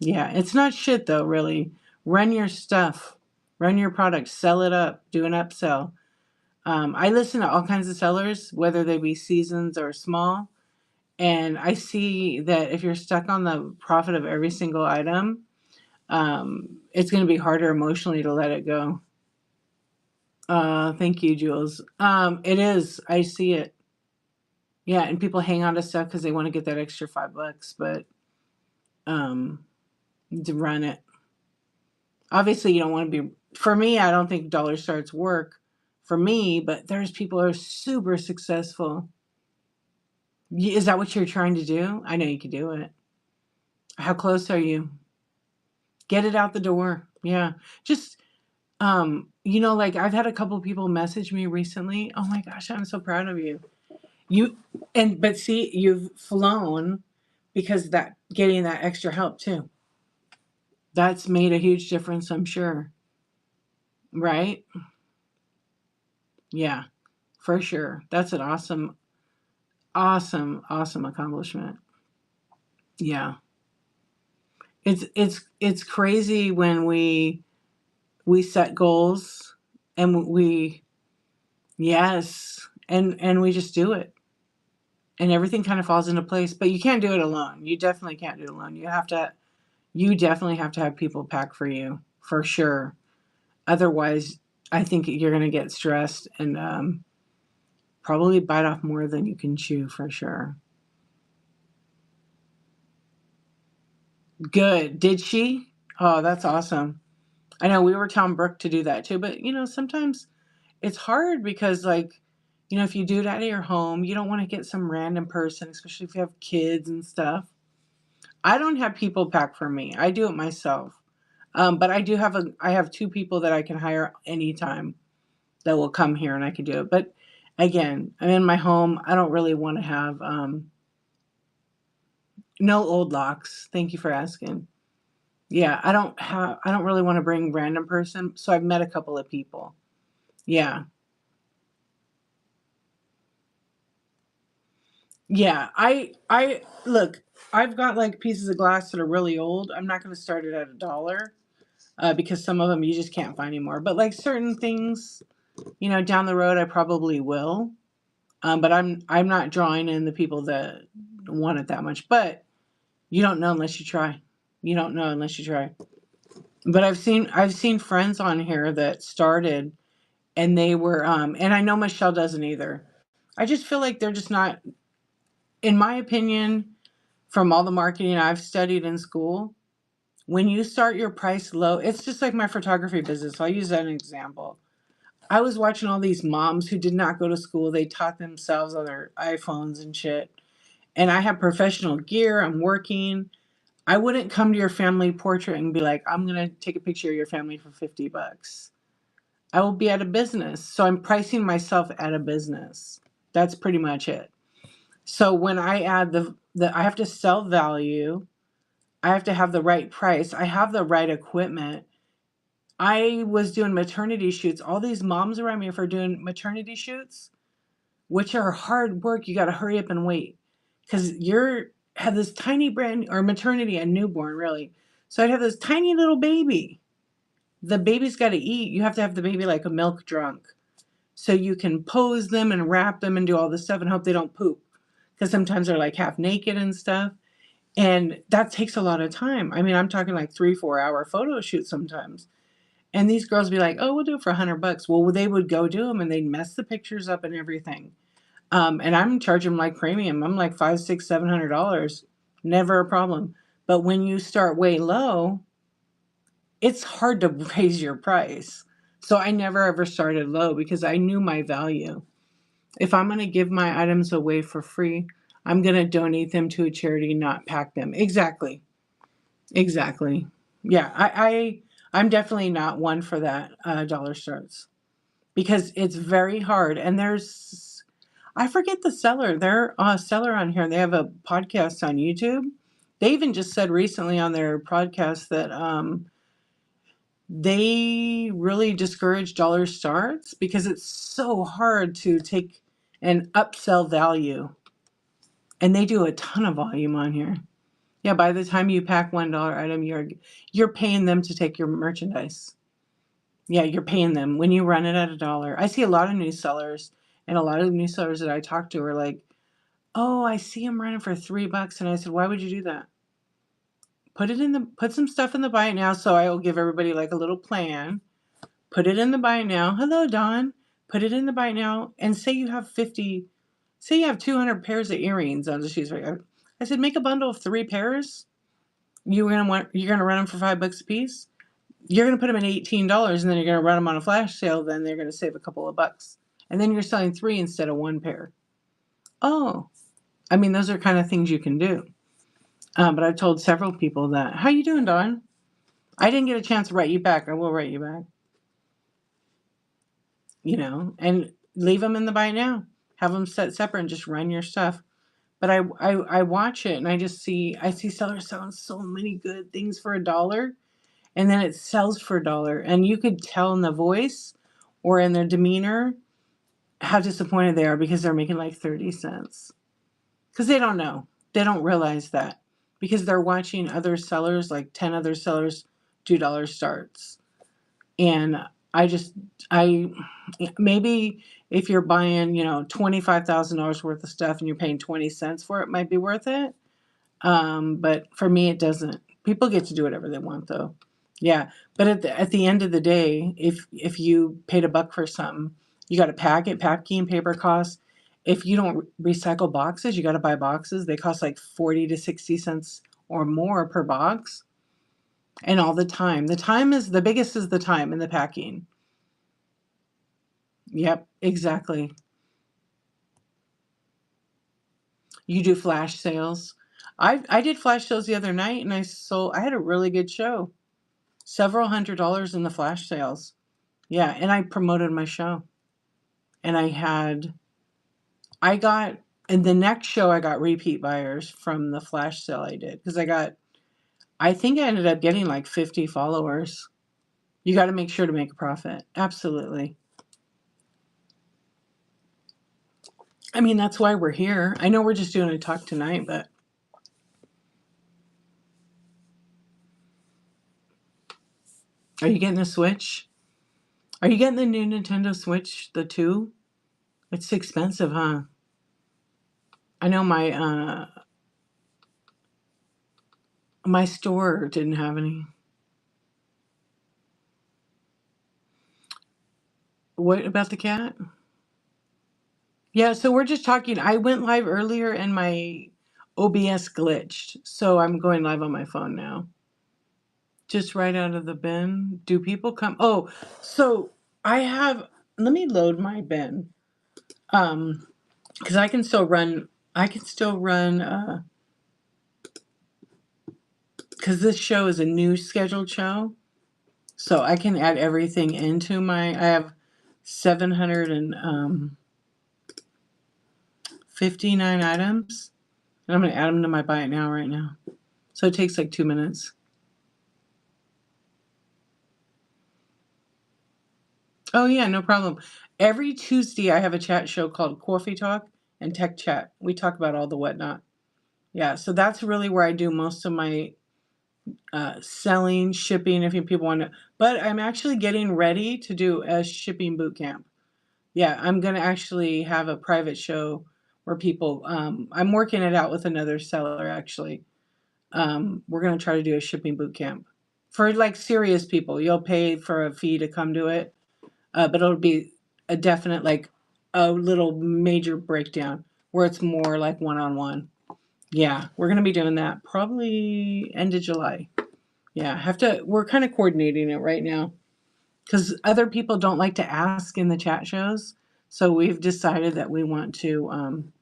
Yeah, it's not shit though, really. Run your stuff. Run your product. Sell it up. Do an upsell. I listen to all kinds of sellers, whether they be seasons or small. And I see that if you're stuck on the profit of every single item, it's going to be harder emotionally to let it go. Thank you, Jules. It is. I see it. Yeah, and people hang on to stuff because they want to get that extra $5, but to run it. Obviously, you don't want to be. For me, I don't think dollar starts work for me, but there's people who are super successful. Is that what you're trying to do? I know you can do it. How close are you? Get it out the door. Yeah. Just like, I've had a couple people message me recently. Oh my gosh, I'm so proud of you. But see, you've flown because that getting that extra help too. That's made a huge difference, I'm sure. Right? Yeah, for sure. That's an awesome, awesome, awesome accomplishment. Yeah. It's crazy when we set goals, and yes, and we just do it, and everything kind of falls into place. But you can't do it alone. You definitely can't do it alone. You definitely have to have people pack for you, for sure. Otherwise, I think you're going to get stressed and probably bite off more than you can chew, for sure. Good. Did she? Oh, that's awesome. I know we were telling Brooke to do that too, but sometimes it's hard because, like, if you do it out of your home, you don't want to get some random person, especially if you have kids and stuff. I don't have people pack for me. I do it myself. But I have 2 people that I can hire anytime that will come here, and I can do it. But again, I'm in my home. I don't really want to have no old locks. Thank you for asking. Yeah, I don't really want to bring random person, so I've met a couple of people. Yeah. Yeah, I look, I've got like pieces of glass that are really old. I'm not going to start it at $1 because some of them you just can't find anymore. But like certain things, down the road I probably will. But I'm not drawing in the people that want it that much. But you don't know unless you try. You don't know unless you try. But I've seen friends on here that started, and they were and I know Michelle doesn't either. I just feel like they're just not, in my opinion, from all the marketing I've studied in school, when you start your price low, it's just like my photography business. I'll use that as an example. I was watching all these moms who did not go to school. They taught themselves on their iPhones and shit. And I have professional gear. I'm working. I wouldn't come to your family portrait and be like, I'm going to take a picture of your family for $50. I will be out of business. So I'm pricing myself out of business. That's pretty much it. So when I add I have to sell value. I have to have the right price. I have the right equipment. I was doing maternity shoots. All these moms around me are doing maternity shoots, which are hard work. You got to hurry up and wait because have this tiny brand or maternity and newborn really. So I'd have this tiny little baby. The baby's got to eat. You have to have the baby like a milk drunk. So you can pose them and wrap them and do all this stuff and hope they don't poop. Because sometimes they're like half naked and stuff. And that takes a lot of time. I mean, I'm talking like 3-4 hour photo shoots sometimes. And these girls would be like, oh, we'll do it for $100. Well, they would go do them and they'd mess the pictures up and everything. And I'm charging them like premium. I'm like $500, $600, $700. Never a problem. But when you start way low, it's hard to raise your price. So I never ever started low because I knew my value. If I'm going to give my items away for free, I'm going to donate them to a charity, not pack them. Exactly. Exactly. Yeah, I'm definitely not one for that dollar starts because it's very hard. And I forget the seller. They're a seller on here. And they have a podcast on YouTube. They even just said recently on their podcast that they really discourage dollar starts because it's so hard to take and upsell value. And they do a ton of volume on here. Yeah, by the time you pack $1 item, you're paying them to take your merchandise. Yeah, you're paying them when you run it at $1. I see a lot of new sellers, and a lot of new sellers that I talk to are like, "Oh, I see them running for $3," and I said, "Why would you do that? Put some stuff in the buy it now." So I will give everybody like a little plan. Put it in the buy it now. Hello, Don. Put it in the buy it now, and say you have 200 pairs of earrings on the shoes. I said, make a bundle of 3 pairs. You're gonna run them for $5 a piece. You're gonna put them at $18, and then you're gonna run them on a flash sale. Then they're gonna save a couple of bucks, and then you're selling 3 instead of 1 pair. Oh, I mean, those are kind of things you can do. But I've told several people that. How you doing, Dawn? I didn't get a chance to write you back. I will write you back. And leave them in the buy now. Have them set separate and just run your stuff. But I watch it and I see sellers selling so many good things for $1. And then it sells for $1. And you could tell in the voice or in their demeanor how disappointed they are because they're making like 30 cents. Because they don't know. They don't realize that. Because they're watching other sellers, like 10 other sellers, $2 starts. And maybe if you're buying, $25,000 worth of stuff and you're paying 20 cents for it, might be worth it. But for me, it doesn't. People get to do whatever they want, though. Yeah, but at the end of the day, if you paid $1 for something, you got to pack it. Packing paper costs. If you don't recycle boxes, you got to buy boxes. They cost like 40 to 60 cents or more per box. And all the time. The biggest is the time in the packing. Yep, exactly. You do flash sales. I did flash sales the other night and I had a really good show. Several $100s in the flash sales. Yeah, and I promoted my show. And in the next show I got repeat buyers from the flash sale I did because I think I ended up getting like 50 followers. You got to make sure to make a profit. Absolutely. I mean, that's why we're here. I know we're just doing a talk tonight, but are you getting a Switch? Are you getting the new Nintendo Switch, the 2? It's expensive, huh? I know my store didn't have any. What about the cat? Yeah, so we're just talking. I went live earlier and my OBS glitched, so I'm going live on my phone now. Just right out of the bin. Do people come? Oh, so let me load my bin. Because I can still run, because this show is a new scheduled show. So I can add everything into I have 759 items. And I'm going to add them to my buy it now right now. So it takes like 2 minutes. Oh, yeah, no problem. Every Tuesday, I have a chat show called Coffee Talk and Tech Chat. We talk about all the whatnot. Yeah, so that's really where I do most of my selling, shipping, if people want to. But I'm actually getting ready to do a shipping boot camp. Yeah, I'm going to actually have a private show where people, I'm working it out with another seller actually. We're going to try to do a shipping boot camp for like serious people. You'll pay for a fee to come to it, but it'll be a definite, like a little major breakdown where it's more like one on one. Yeah, we're going to be doing that probably end of July. Yeah, we're kind of coordinating it right now because other people don't like to ask in the chat shows. So we've decided that we want to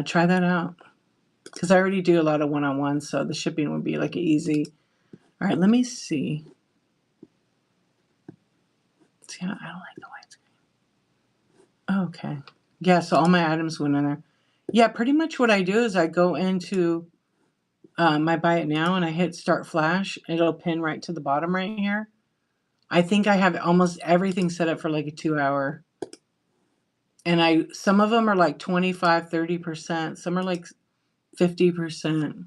try that out because I already do a lot of one on ones. So the shipping would be like easy. All right, let me see. See, I don't like the white screen. Okay. Yeah, so all my items went in there. Yeah, pretty much what I do is I go into my buy it now and I hit start flash. It'll pin right to the bottom right here. I think I have almost everything set up for like a 2 hour. And some of them are like 25, 30%. Some are like 50%.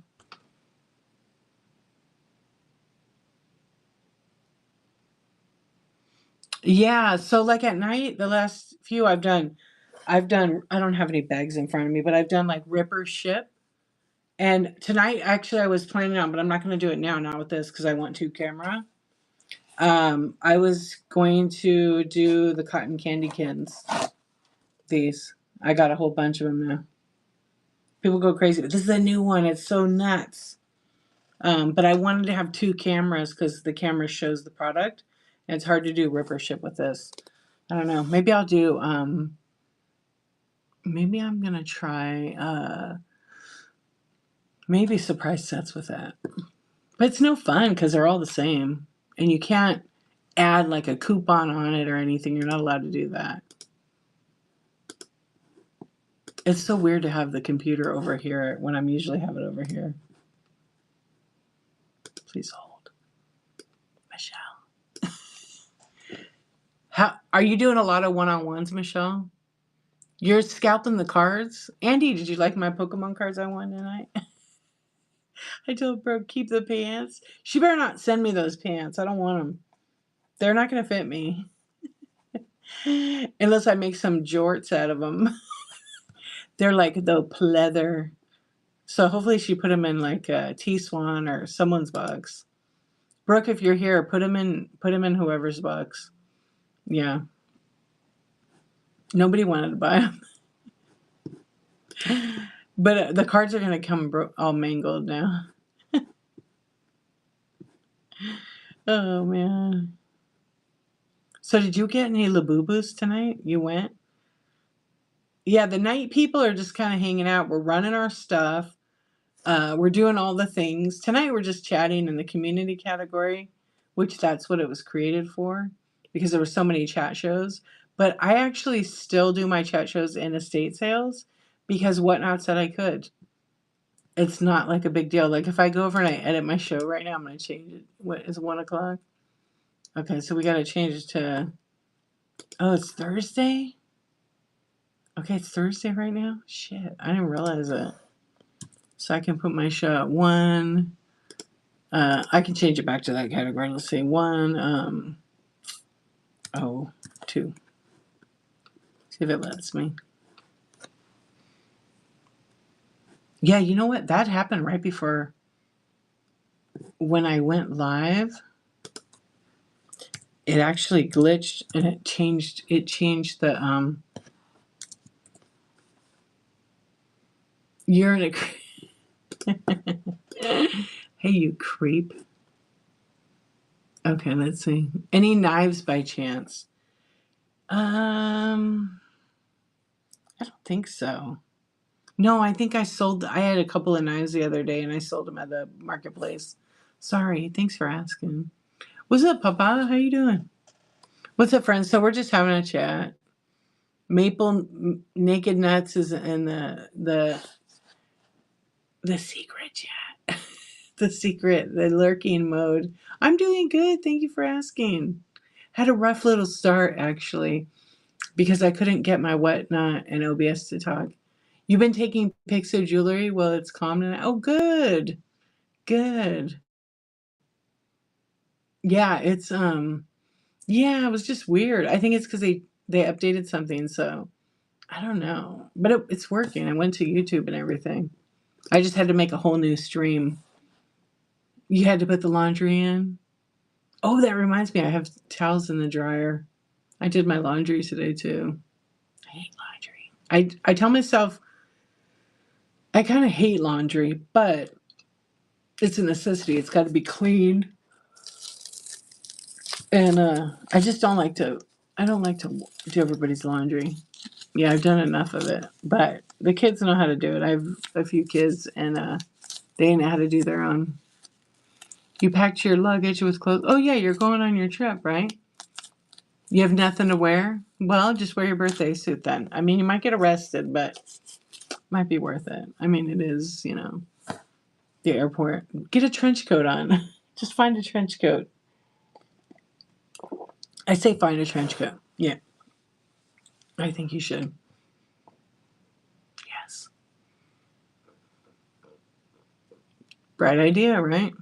Yeah, so like at night, the last few I don't have any bags in front of me, but I've done like ripper ship. And tonight, actually, I was planning on, but I'm not going to do it now, not with this, because I want two camera. I was going to do the cotton candy cans. These. I got a whole bunch of them now. People go crazy. But this is a new one. It's so nuts. But I wanted to have two cameras because the camera shows the product. And it's hard to do ripper ship with this. I don't know. Maybe I'll do, maybe I'm going to try, maybe surprise sets with that. But it's no fun because they're all the same. And you can't add like a coupon on it or anything. You're not allowed to do that. It's so weird to have the computer over here when I'm usually have it over here. Please hold. Michelle. Are you doing a lot of one-on-ones, Michelle? You're scalping the cards? Andy, did you like my Pokemon cards I won tonight? I told Brooke, keep the pants. She better not send me those pants. I don't want them. They're not going to fit me. Unless I make some jorts out of them. They're like the pleather. So hopefully she put them in like a T-Swan or someone's box. Brooke, if you're here, put them in whoever's box. Yeah. Nobody wanted to buy them. But the cards are going to come all mangled now. Oh, man. So did you get any Labubus tonight? You went? Yeah, the night people are just kind of hanging out. We're running our stuff. We're doing all the things. Tonight we're just chatting in the community category, which that's what it was created for because there were so many chat shows. But I actually still do my chat shows in estate sales because Whatnot said I could. It's not like a big deal. Like if I go over and I edit my show right now, I'm going to change it. What is 1 o'clock? Okay, so we got to change it to, oh, it's Thursday? Okay, it's Thursday right now? Shit, I didn't realize it. So I can put my show at 1. I can change it back to that category. Let's say 1, 2. See if it lets me. Yeah, you know what? That happened right before when I went live. It actually glitched and it changed the you're in a hey, you creep. Okay, let's see. Any knives by chance? I don't think so. No, I think I had a couple of knives the other day and I sold them at the marketplace. Sorry, thanks for asking. What's up, Papa? How you doing? What's up, friends? So we're just having a chat. Maple Naked Nuts is in the secret chat. The lurking mode. I'm doing good. Thank you for asking. Had a rough little start, actually, because I couldn't get my Whatnot and OBS to talk. You've been taking pics of jewelry while it's calm tonight? Oh, good. Good. Yeah, yeah, it was just weird. I think it's because they updated something, so I don't know. But it's working. I went to YouTube and everything. I just had to make a whole new stream. You had to put the laundry in? Oh, that reminds me, I have towels in the dryer. I did my laundry today too. I hate laundry. I tell myself I kind of hate laundry, but it's a necessity. It's got to be clean, and I just don't like to. I don't like to do everybody's laundry. Yeah, I've done enough of it, but the kids know how to do it. I have a few kids, and they know how to do their own. You packed your luggage with clothes. Oh yeah, you're going on your trip, right? You have nothing to wear? Well, just wear your birthday suit then. I mean, you might get arrested, but it might be worth it. I mean, it is, the airport. Get a trench coat on. Just find a trench coat. I say find a trench coat. Yeah, I think you should. Yes. Bright idea, right?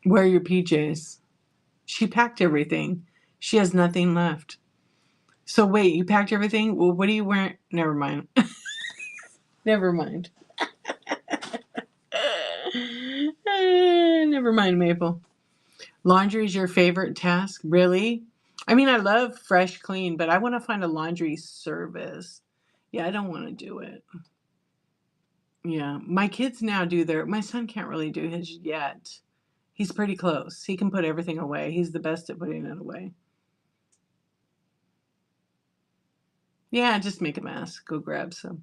Wear your PJs. She packed everything. She has nothing left. So wait, you packed everything? Well, what are you wearing? Never mind. Never mind. Never mind, Maple. Laundry is your favorite task? Really? I mean, I love fresh, clean, but I want to find a laundry service. Yeah, I don't want to do it. Yeah, my kids now do my son can't really do his yet. He's pretty close. He can put everything away. He's the best at putting it away. Yeah, just make a mess. Go grab some.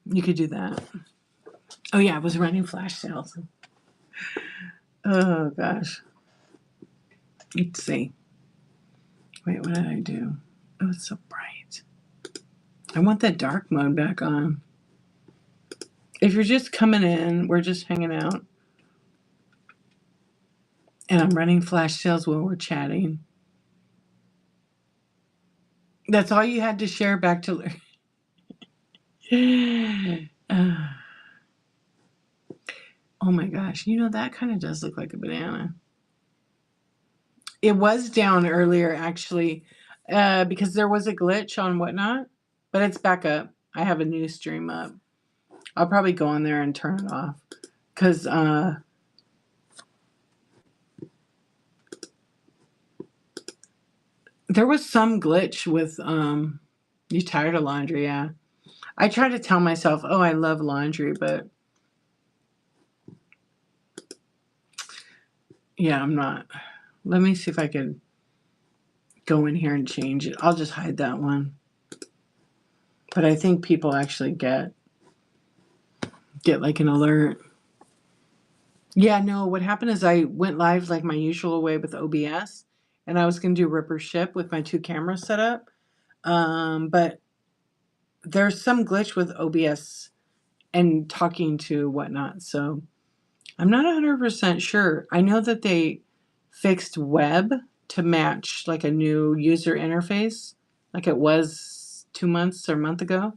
You could do that. Oh yeah, I was running flash sales. Oh gosh. Let's see. Wait, what did I do? Oh, it's so bright. I want that dark mode back on. If you're just coming in, we're just hanging out. And I'm running flash sales while we're chatting. That's all you had to share back to uh, oh my gosh. That kind of does look like a banana. It was down earlier, actually, because there was a glitch on Whatnot, but it's back up. I have a new stream up. I'll probably go on there and turn it off because there was some glitch with you tired of laundry, yeah. I try to tell myself, oh, I love laundry, but yeah, I'm not. Let me see if I could go in here and change it. I'll just hide that one. But I think people actually get like an alert. Yeah, no, what happened is I went live like my usual way with OBS, and I was going to do rip or ship with my 2 cameras set up. But there's some glitch with OBS and talking to Whatnot, so I'm not 100% sure. I know that they fixed web to match like a new user interface, like it was 2 months or a month ago,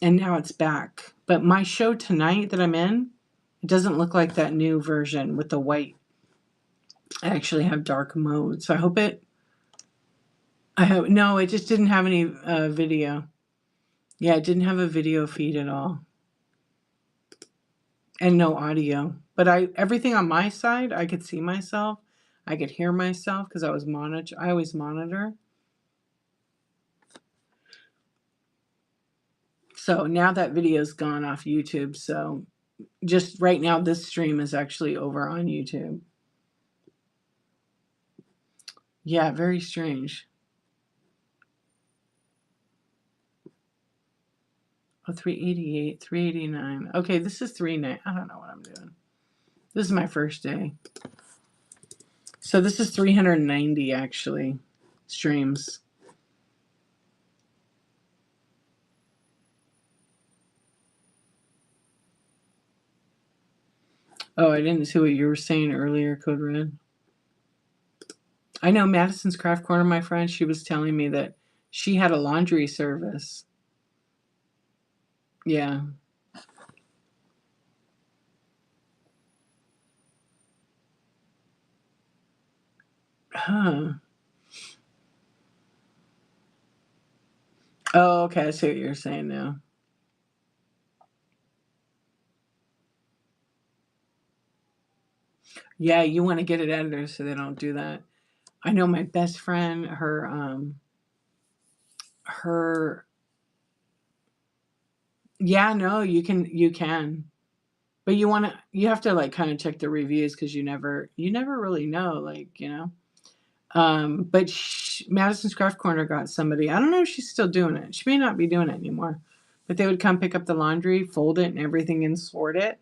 and now it's back. But my show tonight that I'm in, it doesn't look like that new version with the white. I actually have dark mode, so no, it just didn't have any video. Yeah, it didn't have a video feed at all, and no audio. But everything on my side, I could see myself, I could hear myself because I always monitor. So now that video's gone off YouTube. So just right now, this stream is actually over on YouTube. Yeah, very strange. Oh, 388, 389. Okay, this is 39. I don't know what I'm doing. This is my first day. So this is 390 actually streams. Oh, I didn't see what you were saying earlier, Code Red. I know Madison's Craft Corner, my friend, she was telling me that she had a laundry service. Yeah. Huh. Oh, okay. I see what you're saying now. Yeah, you want to get it edited so they don't do that. I know my best friend, her yeah, no, you can. But you have to like kind of check the reviews because you never really know, like, but Madison's Craft Corner got somebody. I don't know if she's still doing it. She may not be doing it anymore. But they would come pick up the laundry, fold it and everything and sort it.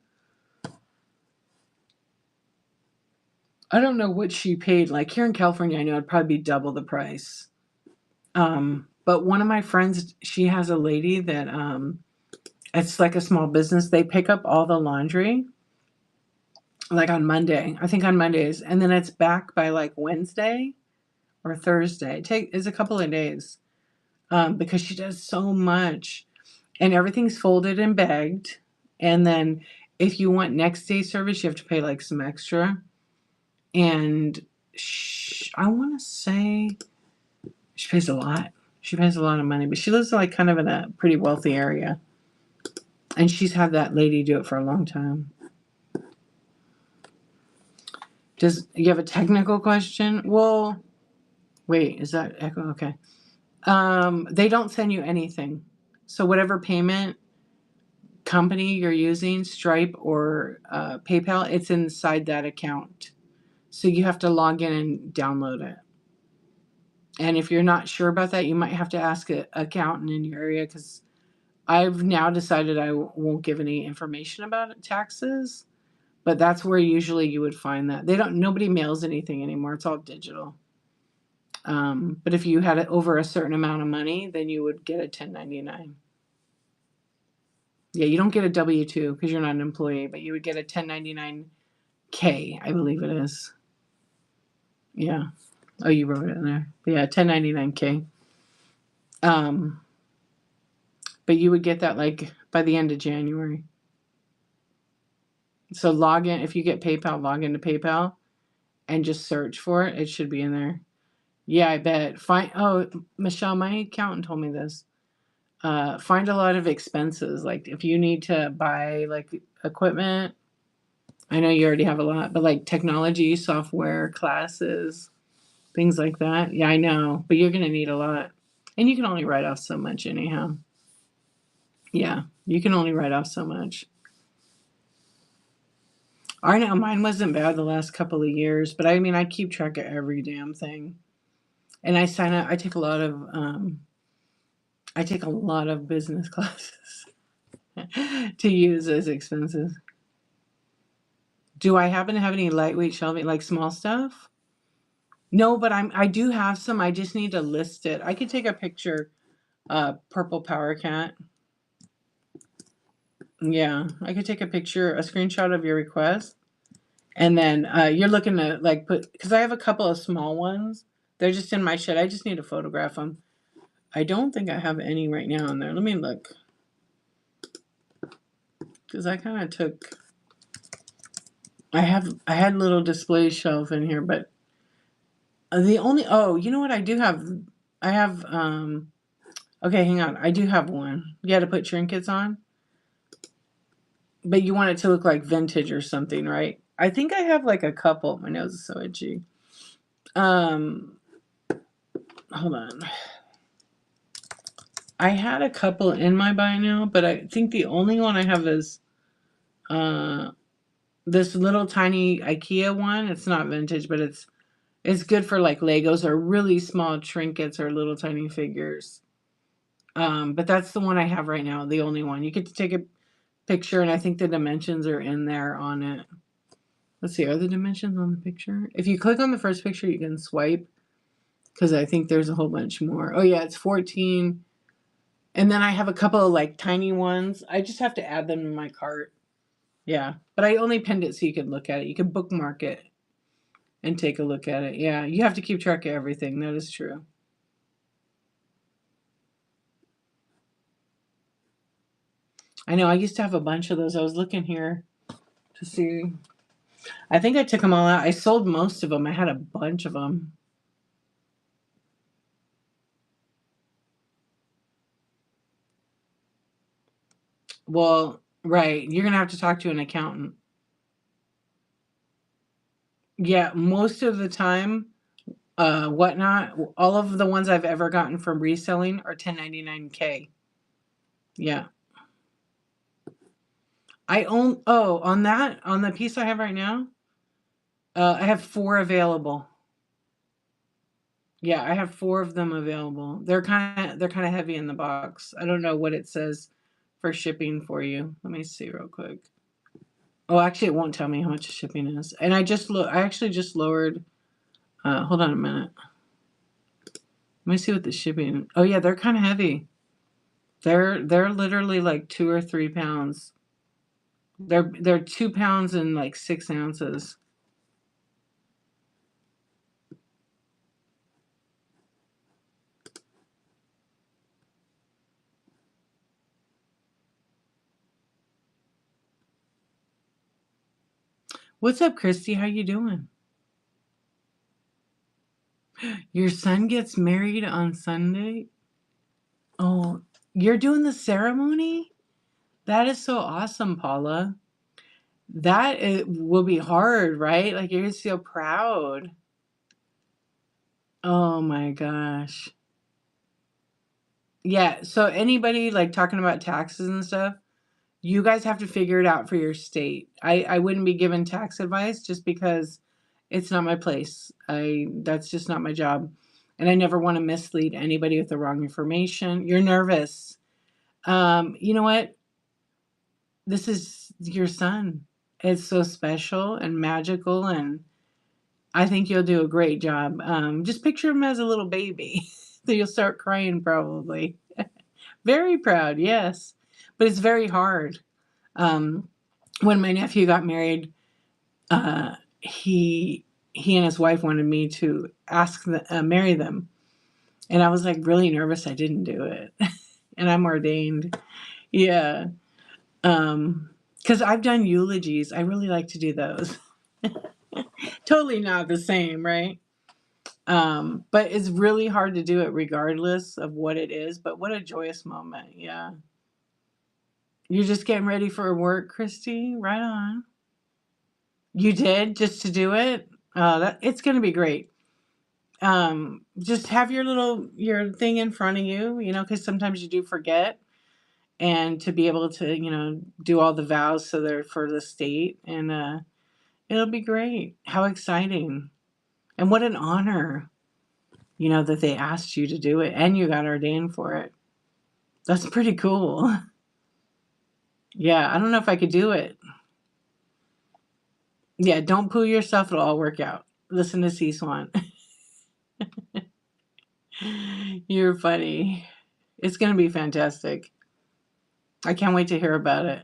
I don't know what she paid. Like here in California, I know it'd probably be double the price. But one of my friends, she has a lady that it's like a small business. They pick up all the laundry like on Monday. I think on Mondays, and then it's back by like Wednesday or Thursday. It's a couple of days because she does so much, and everything's folded and bagged. And then if you want next day service, you have to pay like some extra. And I want to say she pays a lot. She pays a lot of money, but she lives like kind of in a pretty wealthy area, and she's had that lady do it for a long time. Does you have a technical question? Well, wait, is that echo? Okay. They don't send you anything. So whatever payment company you're using, Stripe or PayPal, it's inside that account. So you have to log in and download it. And if you're not sure about that, you might have to ask an accountant in your area because I've now decided I won't give any information about taxes. But that's where usually you would find that. Nobody mails anything anymore. It's all digital. But if you had it over a certain amount of money, then you would get a 1099. Yeah, you don't get a W-2 because you're not an employee, but you would get a 1099K, I believe it is. Yeah. Oh, you wrote it in there. Yeah, 1099K. Um, but you would get that like by the end of January. So log in if you get PayPal, log into PayPal and just search for it. It should be in there. Yeah, I bet. Michelle, my accountant told me this. Find a lot of expenses. Like if you need to buy like equipment, I know you already have a lot, but like technology, software, classes, things like that. Yeah, I know, but you're going to need a lot. And you can only write off so much anyhow. Yeah, you can only write off so much. I know mine wasn't bad the last couple of years, but I mean, I keep track of every damn thing. And I sign up, I take a lot of business classes to use as expenses. Do I happen to have any lightweight shelving, like small stuff? No, but I do have some. I just need to list it. I could take a picture. Purple Power Cat. Yeah, I could take a picture, a screenshot of your request, and then you're looking to like put because I have a couple of small ones. They're just in my shed. I just need to photograph them. I don't think I have any right now in there. Let me look because I kind of took. I had little display shelf in here, but the only you know what I do have. I have okay, hang on. I do have one. You had to put trinkets on. But you want it to look like vintage or something, right? I think I have like a couple. My nose is so itchy. Um, hold on. I had a couple in my buy now, but I think the only one I have is uh this little tiny IKEA one. It's not vintage, but it's good for like Legos or really small trinkets or little tiny figures. But that's the one I have right now, the only one. You get to take a picture, and I think the dimensions are in there on it. Let's see, are the dimensions on the picture? If you click on the first picture, you can swipe because I think there's a whole bunch more. Oh yeah, it's 14. And then I have a couple of like tiny ones. I just have to add them to my cart. Yeah, but I only pinned it so you could look at it. You could bookmark it and take a look at it. Yeah, you have to keep track of everything. That is true. I know I used to have a bunch of those. I was looking here to see. I think I took them all out. I sold most of them. I had a bunch of them. Well, right. You're going to have to talk to an accountant. Yeah, most of the time, whatnot, all of the ones I've ever gotten from reselling are 1099K. Yeah. I own, oh, on the piece I have right now, I have 4 available. Yeah, I have 4 of them available. They're kind of heavy in the box. I don't know what it says for shipping for you. Let me see real quick. Oh, actually, it won't tell me how much shipping is. And I actually just lowered. Hold on a minute. Let me see what the shipping. Oh yeah, they're kind of heavy. They're literally like 2 or 3 pounds. They're 2 pounds and like 6 ounces. What's up, Christy? How you doing? Your son gets married on Sunday? Oh, you're doing the ceremony? That is so awesome, Paula. That it will be hard, right? Like you're so proud. Oh my gosh. Yeah, so anybody like talking about taxes and stuff, you guys have to figure it out for your state. I wouldn't be giving tax advice just because it's not my place. That's just not my job. And I never want to mislead anybody with the wrong information. You're nervous. You know what? This is your son. It's so special and magical, and I think you'll do a great job. Just picture him as a little baby. So you'll start crying probably. Very proud, yes. But it's very hard. Um, when my nephew got married, uh, he and his wife wanted me to marry them, and I was like really nervous. I didn't do it, and I'm ordained. Yeah, because I've done eulogies. I really like to do those. Totally not the same, right? But it's really hard to do it regardless of what it is. But what a joyous moment! Yeah, you're just getting ready for work, Christy. Right on. You did just to do it. That it's going to be great. Just have your thing in front of you, because sometimes you do forget, and to be able to, do all the vows so they're for the state, and it'll be great. How exciting. And what an honor, that they asked you to do it and you got ordained for it. That's pretty cool. Yeah, I don't know if I could do it. Yeah, don't poo yourself, it'll all work out. Listen to C Swan. You're funny. It's going to be fantastic. I can't wait to hear about it.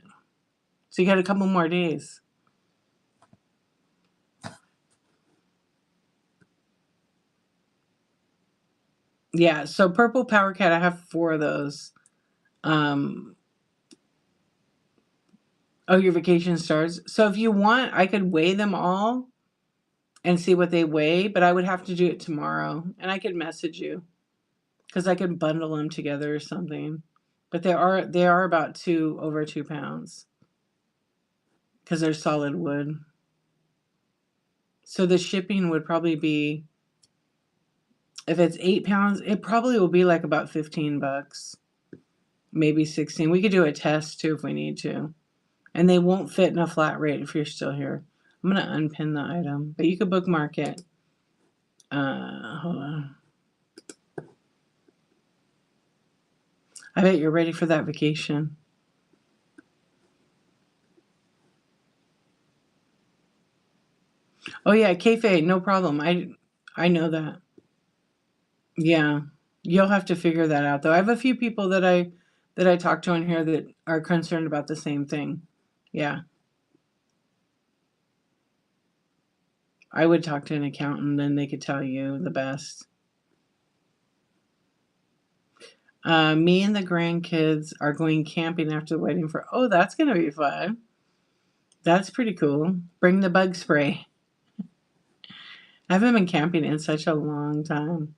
So you got a couple more days. Yeah, so Purple Power Cat, I have 4 of those. Um, oh, your vacation starts. So if you want, I could weigh them all and see what they weigh, but I would have to do it tomorrow. And I could message you because I could bundle them together or something. But they are about over 2 pounds because they're solid wood. So the shipping would probably be, if it's 8 pounds, it probably will be like about $15, maybe 16. We could do a test too if we need to. And they won't fit in a flat rate if you're still here. I'm going to unpin the item, but you could bookmark it. Hold on. I bet you're ready for that vacation. Oh yeah, kayfabe, no problem. I know that. Yeah, you'll have to figure that out though. I have a few people that I talk to in here that are concerned about the same thing. Yeah. I would talk to an accountant, then they could tell you the best. Me and the grandkids are going camping after the wedding for. Oh, that's gonna be fun. That's pretty cool. Bring the bug spray. I haven't been camping in such a long time.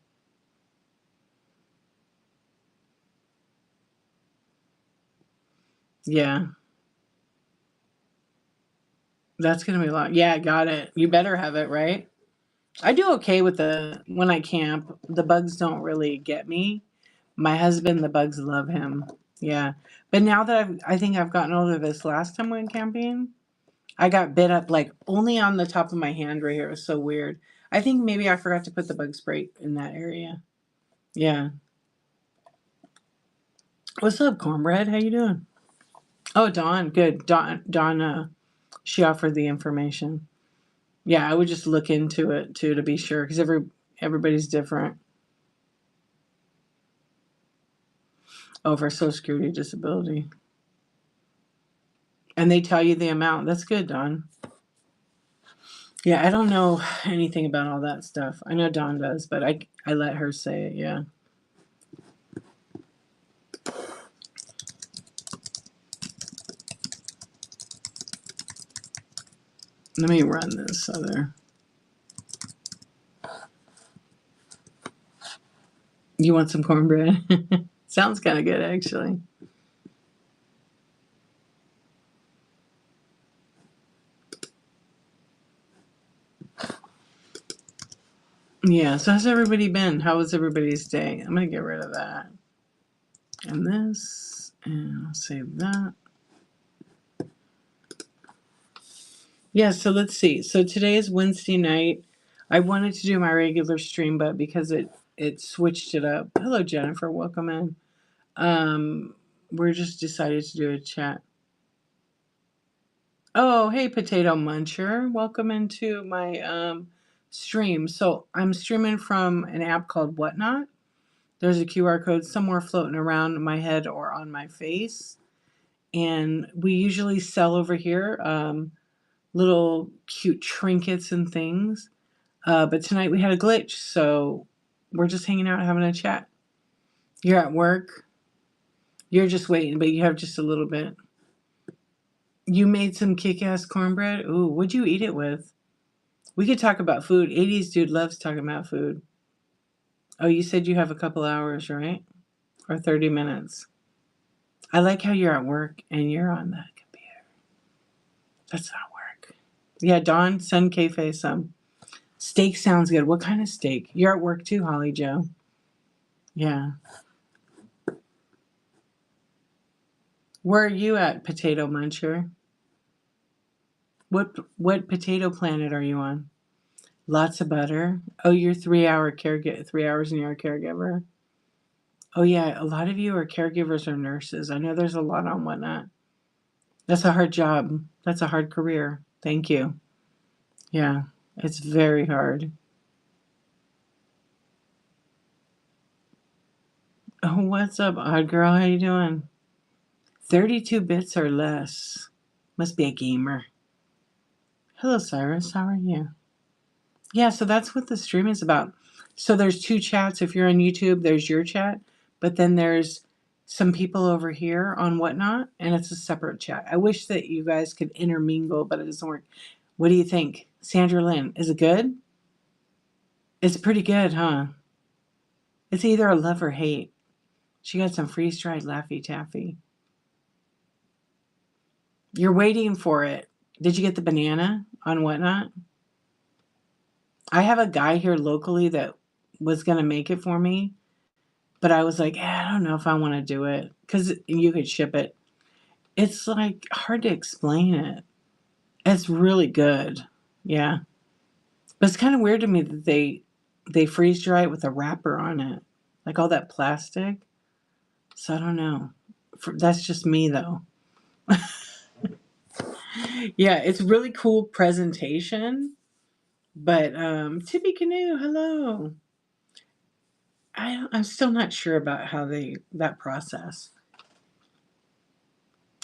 Yeah, that's gonna be a lot. Yeah, got it. You better have it, right? I do okay with the when I camp. The bugs don't really get me. My husband, the bugs love him. Yeah, but now that I think I've gotten older. This last time we went camping, I got bit up like only on the top of my hand right here. It was so weird. I think maybe I forgot to put the bug spray in that area. Yeah. What's up, cornbread? How you doing? Oh, Dawn. Good. Dawn. She offered the information. Yeah, I would just look into it too to be sure because everybody's different. Oh, for Social Security disability, and they tell you the amount. That's good, Dawn. Yeah, I don't know anything about all that stuff. I know Dawn does, but I let her say it. Yeah. Let me run this other. You want some cornbread? Sounds kind of good, actually. Yeah, so how's everybody been? How was everybody's day? I'm going to get rid of that. And this, and I'll save that. Yeah, so let's see. So today is Wednesday night. I wanted to do my regular stream, but because it switched it up. Hello, Jennifer. Welcome in. We're just decided to do a chat. Oh, hey, Potato Muncher. Welcome into my stream. So I'm streaming from an app called Whatnot. There's a QR code somewhere floating around my head or on my face. And we usually sell over here little cute trinkets and things. But tonight we had a glitch, so we're just hanging out having a chat. You're at work. You're just waiting, but you have just a little bit. You made some kick-ass cornbread? Ooh, what'd you eat it with? We could talk about food. 80s dude loves talking about food. Oh, you said you have a couple hours, right? Or 30 minutes. I like how you're at work and you're on the computer. That's not work. Yeah, Dawn, send K-Face some. Steak sounds good. What kind of steak? You're at work too, Holly Joe. Yeah. Where are you at, Potato Muncher? What potato planet are you on? Lots of butter. Oh, you're 3 hour caregiver. 3 hours and you're a caregiver. Oh yeah, a lot of you are caregivers or nurses. I know there's a lot on Whatnot. That's a hard job. That's a hard career. Thank you. Yeah, it's very hard. Oh, what's up, odd girl? How you doing? 32 bits or less. Must be a gamer. Hello, Cyrus. How are you? Yeah, so that's what the stream is about. So there's two chats. If you're on YouTube, there's your chat, but then there's some people over here on Whatnot, and it's a separate chat. I wish that you guys could intermingle, but it doesn't work. What do you think? Sandra Lynn, is it good? It's pretty good, huh? It's either a love or hate. She got some freeze-dried Laffy Taffy. You're waiting for it. Did you get the banana on Whatnot? I have a guy here locally that was going to make it for me, but I was like, I don't know if I want to do it because you could ship it. It's like hard to explain it. It's really good. Yeah. But it's kind of weird to me that they freeze dry it with a wrapper on it. Like all that plastic. So I don't know. That's just me though. Yeah, it's really cool presentation. But Tippy Canoe, hello. I'm still not sure about how that process.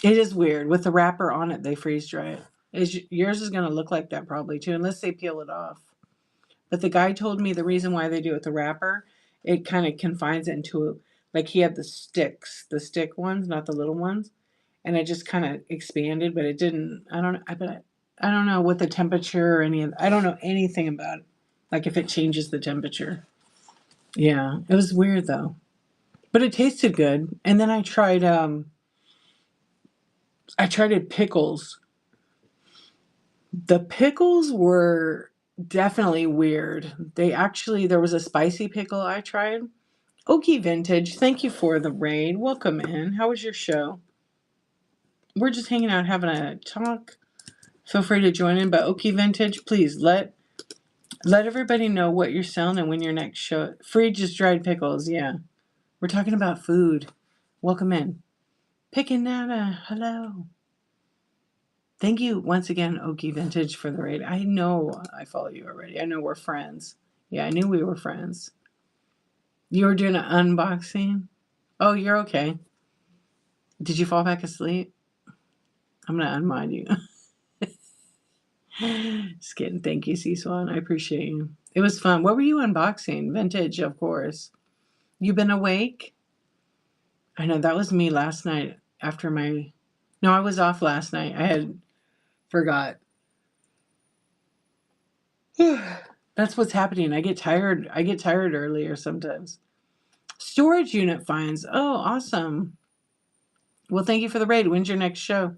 It is weird. With the wrapper on it, they freeze dry it. Yours is going to look like that probably too, unless they peel it off. But the guy told me the reason why they do it with the wrapper, it kind of confines it into, like he had the sticks, the stick ones, not the little ones, and it just kind of expanded, but it didn't. I don't. I don't know what the temperature or any of. I don't know anything about it. Like if it changes the temperature. Yeah, it was weird though, but it tasted good. And then I tried it pickles. The pickles were definitely weird. There was a spicy pickle I tried. Okie Vintage, thank you for the raid. Welcome in. How was your show? We're just hanging out having a talk. Feel free to join in, but Okie Vintage, please let everybody know what you're selling and when your next show. Free just dried pickles, yeah. We're talking about food. Welcome in. Pickin' Nana, hello. Thank you once again, Okie Vintage, for the raid. I know I follow you already. I know we're friends. Yeah, I knew we were friends. You were doing an unboxing? Oh, you're okay. Did you fall back asleep? I'm going to unmind you. Just kidding. Thank you, C-Swan. I appreciate you. It was fun. What were you unboxing? Vintage, of course. You been awake? I know that was me last night after my... No, I was off last night. I had forgot. That's what's happening. I get tired. I get tired earlier sometimes. Storage unit finds. Oh, awesome. Well, thank you for the raid. When's your next show?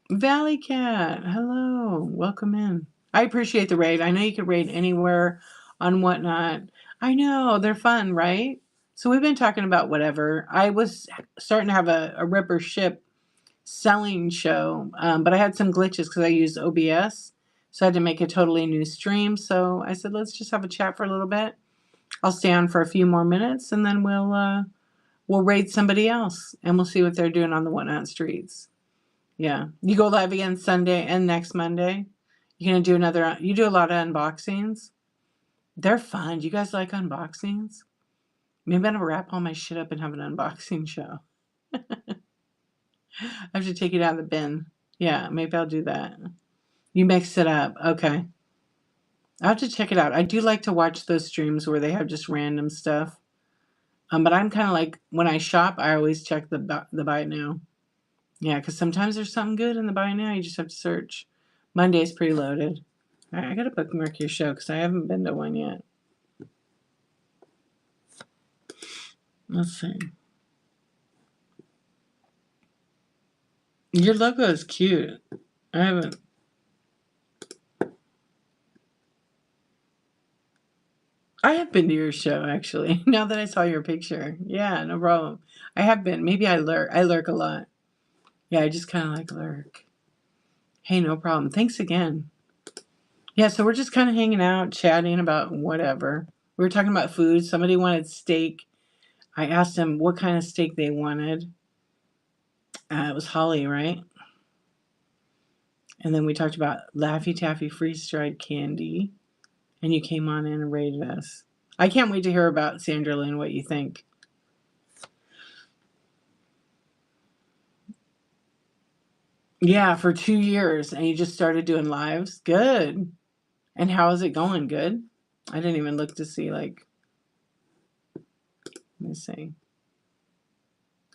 Valley Cat. Hello. Welcome in. I appreciate the raid. I know you can raid anywhere on Whatnot. I know. They're fun, right? So we've been talking about whatever. I was starting to have a Ripper ship selling show, but I had some glitches because I used OBS. So I had to make a totally new stream. So I said, let's just have a chat for a little bit. I'll stay on for a few more minutes and then we'll raid somebody else and we'll see what they're doing on the Whatnot streets. Yeah. You go live again Sunday and next Monday. You're going to do another, you do a lot of unboxings. They're fun. Do you guys like unboxings? Maybe I'm going to wrap all my shit up and have an unboxing show. I have to take it out of the bin. Yeah, maybe I'll do that. You mix it up. Okay. I have to check it out. I do like to watch those streams where they have just random stuff. But I'm kind of like, when I shop, I always check the buy it now. Yeah, because sometimes there's something good in the buy now. You just have to search. Monday's preloaded. All right, I got to bookmark your show because I haven't been to one yet. Let's see. Your logo is cute. I haven't. I have been to your show, actually, now that I saw your picture. Yeah, no problem. I have been. Maybe I lurk. I lurk a lot. Yeah, I just kind of like lurk. Hey, no problem. Thanks again. Yeah, so we're just kind of hanging out, chatting about whatever. We were talking about food. Somebody wanted steak. I asked them what kind of steak they wanted. It was Holly, right? And then we talked about Laffy Taffy freeze-dried candy. And you came on in and rated us. I can't wait to hear about Sandra Lynn, what you think. Yeah, for 2 years. And you just started doing lives? Good. And how is it going? Good? I didn't even look to see, like... Let me see.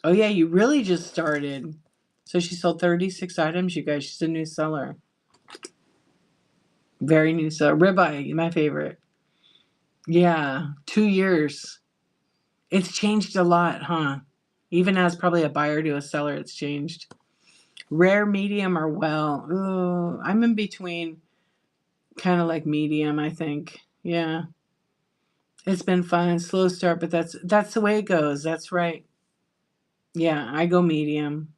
Oh, yeah, you really just started. So she sold 36 items, you guys. She's a new seller. Very new seller. Ribeye, my favorite. Yeah, 2 years. It's changed a lot, huh? Even as probably a buyer to a seller, it's changed. Rare, medium, or well. Ooh, I'm in between. Kind of like medium, I think. Yeah. It's been fun. Slow start, but that's the way it goes. That's right. Yeah, I go medium.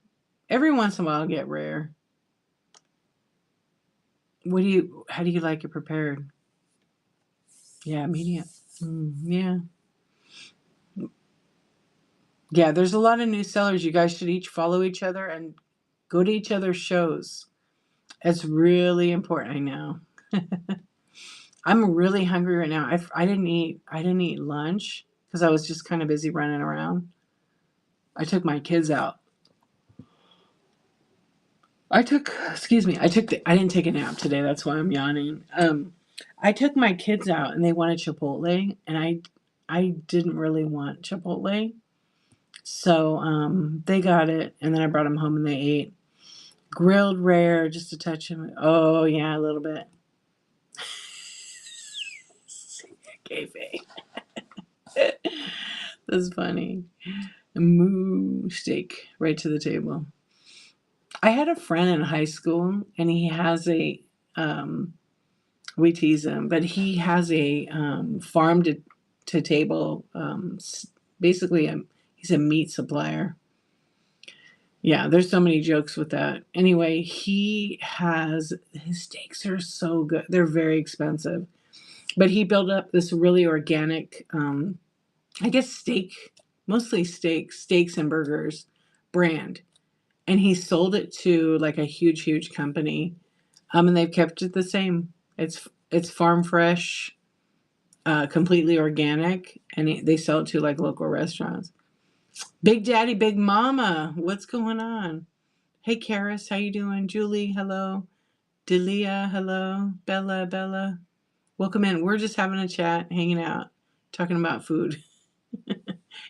Every once in a while I'll get rare. How do you like it prepared? Yeah, medium. Yeah. Yeah, there's a lot of new sellers. You guys should each follow each other and go to each other's shows. It's really important, I know. I'm really hungry right now. I didn't eat lunch because I was just kind of busy running around. I took my kids out. excuse me, I didn't take a nap today. That's why I'm yawning. I took my kids out and they wanted Chipotle, and I didn't really want Chipotle. So, they got it, and then I brought them home and they ate. Grilled rare, just a touch of it. Oh, yeah, a little bit. Okay, that's funny. Moo steak right to the table. I had a friend in high school, and he has um, we tease him, but he has a farm to table. Basically, he's a meat supplier. Yeah, there's so many jokes with that. Anyway, his steaks are so good. They're very expensive, but he built up this really organic, I guess mostly steaks and burgers brand, and he sold it to like a huge company. And they've kept it the same. It's farm fresh, completely organic, and they sell it to like local restaurants. Big Daddy, Big Mama, what's going on? Hey, Karis, how you doing? Julie, hello. Delia, hello. Bella, welcome in. We're just having a chat, hanging out, talking about food,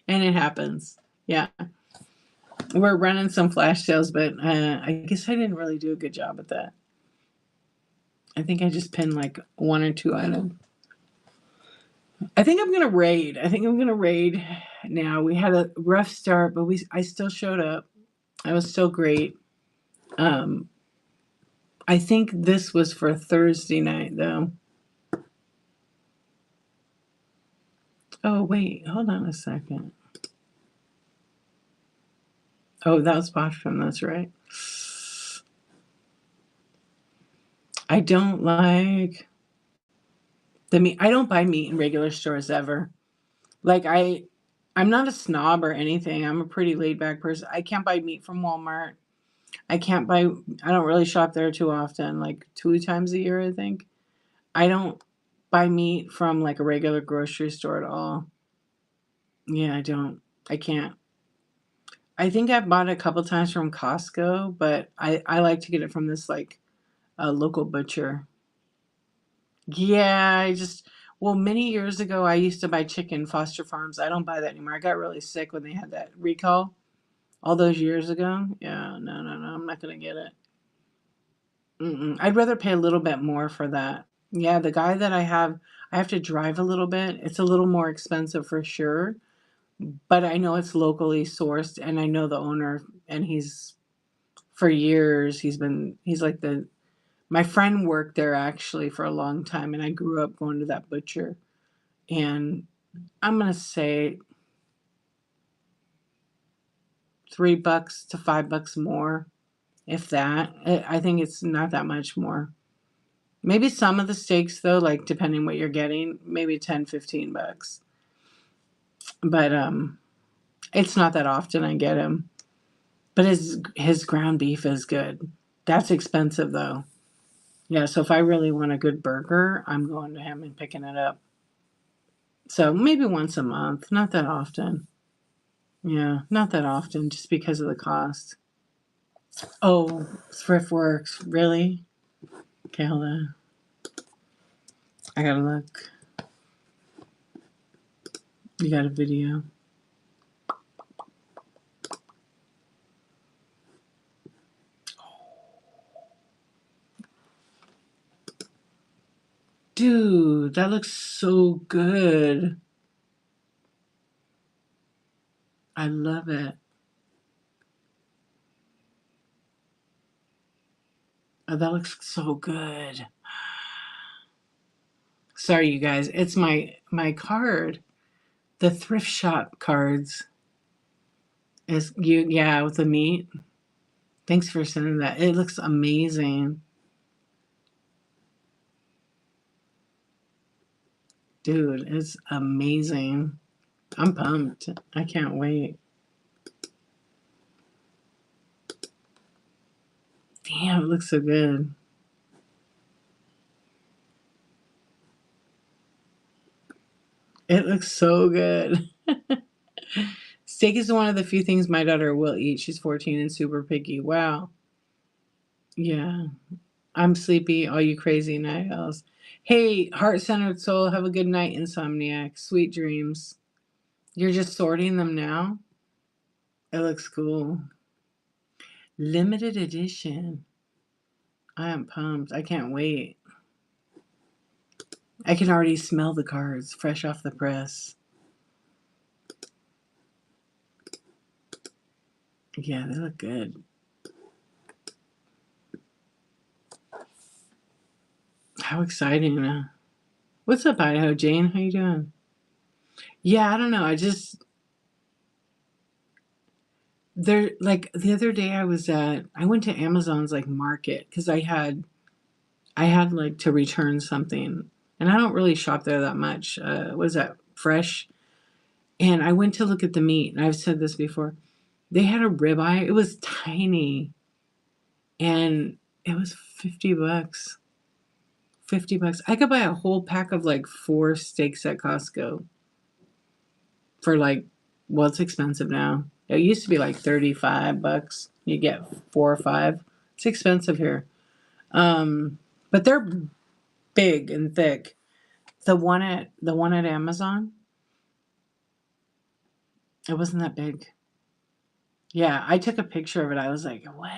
and it happens. Yeah, we're running some flash sales, but I guess I didn't really do a good job at that. I think I just pinned like one or two items. I think I'm gonna raid. Now. We had a rough start, but I still showed up. I was still great. Um, I think this was for Thursday night though. Oh wait, hold on a second. Oh, that was Botcham, that's right. I don't like the meat. I don't buy meat in regular stores ever. Like I'm not a snob or anything. I'm a pretty laid back person. I can't buy meat from Walmart. I don't really shop there too often, like 2 times a year, I think. I don't buy meat from like a regular grocery store at all. Yeah, I don't. I can't. I think I've bought it a couple times from Costco, but I like to get it from this like a local butcher. Yeah, well, many years ago, I used to buy chicken Foster Farms. I don't buy that anymore. I got really sick when they had that recall all those years ago. Yeah, no, I'm not gonna get it. Mm-mm. I'd rather pay a little bit more for that. Yeah, the guy that I have to drive a little bit. It's a little more expensive for sure, but I know it's locally sourced, and I know the owner, and for years, he's like my friend worked there actually for a long time, and I grew up going to that butcher, and I'm gonna say $3 to $5 more, if that. I think it's not that much more. Maybe some of the steaks though, like depending what you're getting, maybe 10, $15. But it's not that often I get him. But his ground beef is good. That's expensive though. Yeah, so if I really want a good burger, I'm going to him and picking it up. So maybe once a month, not that often. Yeah, not that often, just because of the cost. Oh, thrift works, really? Okay, hold on. I gotta look. You got a video. Dude, that looks so good. I love it. Oh, that looks so good. Sorry, you guys. It's my card. The thrift shop cards is you. Yeah, with the meat. Thanks for sending that. It looks amazing, dude. It's amazing. I'm pumped. I can't wait. Damn, it looks so good. It looks so good. Steak is one of the few things my daughter will eat. She's 14 and super picky. Wow. Yeah. I'm sleepy, all you crazy night owls. Hey, heart centered soul, have a good night, Insomniac. Sweet dreams. You're just sorting them now? It looks cool. Limited edition. I am pumped. I can't wait. I can already smell the cards fresh off the press. Yeah, they look good. How exciting. What's up, Idaho Jane? How you doing? Yeah, I don't know. There, like the other day I went to Amazon's like market because I had like to return something, and I don't really shop there that much. Was that fresh? And I went to look at the meat, and I've said this before. They had a ribeye. It was tiny, and it was $50. $50. I could buy a whole pack of like 4 steaks at Costco for like, well, it's expensive now. It used to be like $35. You get 4 or 5. It's expensive here. But they're big and thick. The one at Amazon, it wasn't that big. Yeah, I took a picture of it. I was like, what?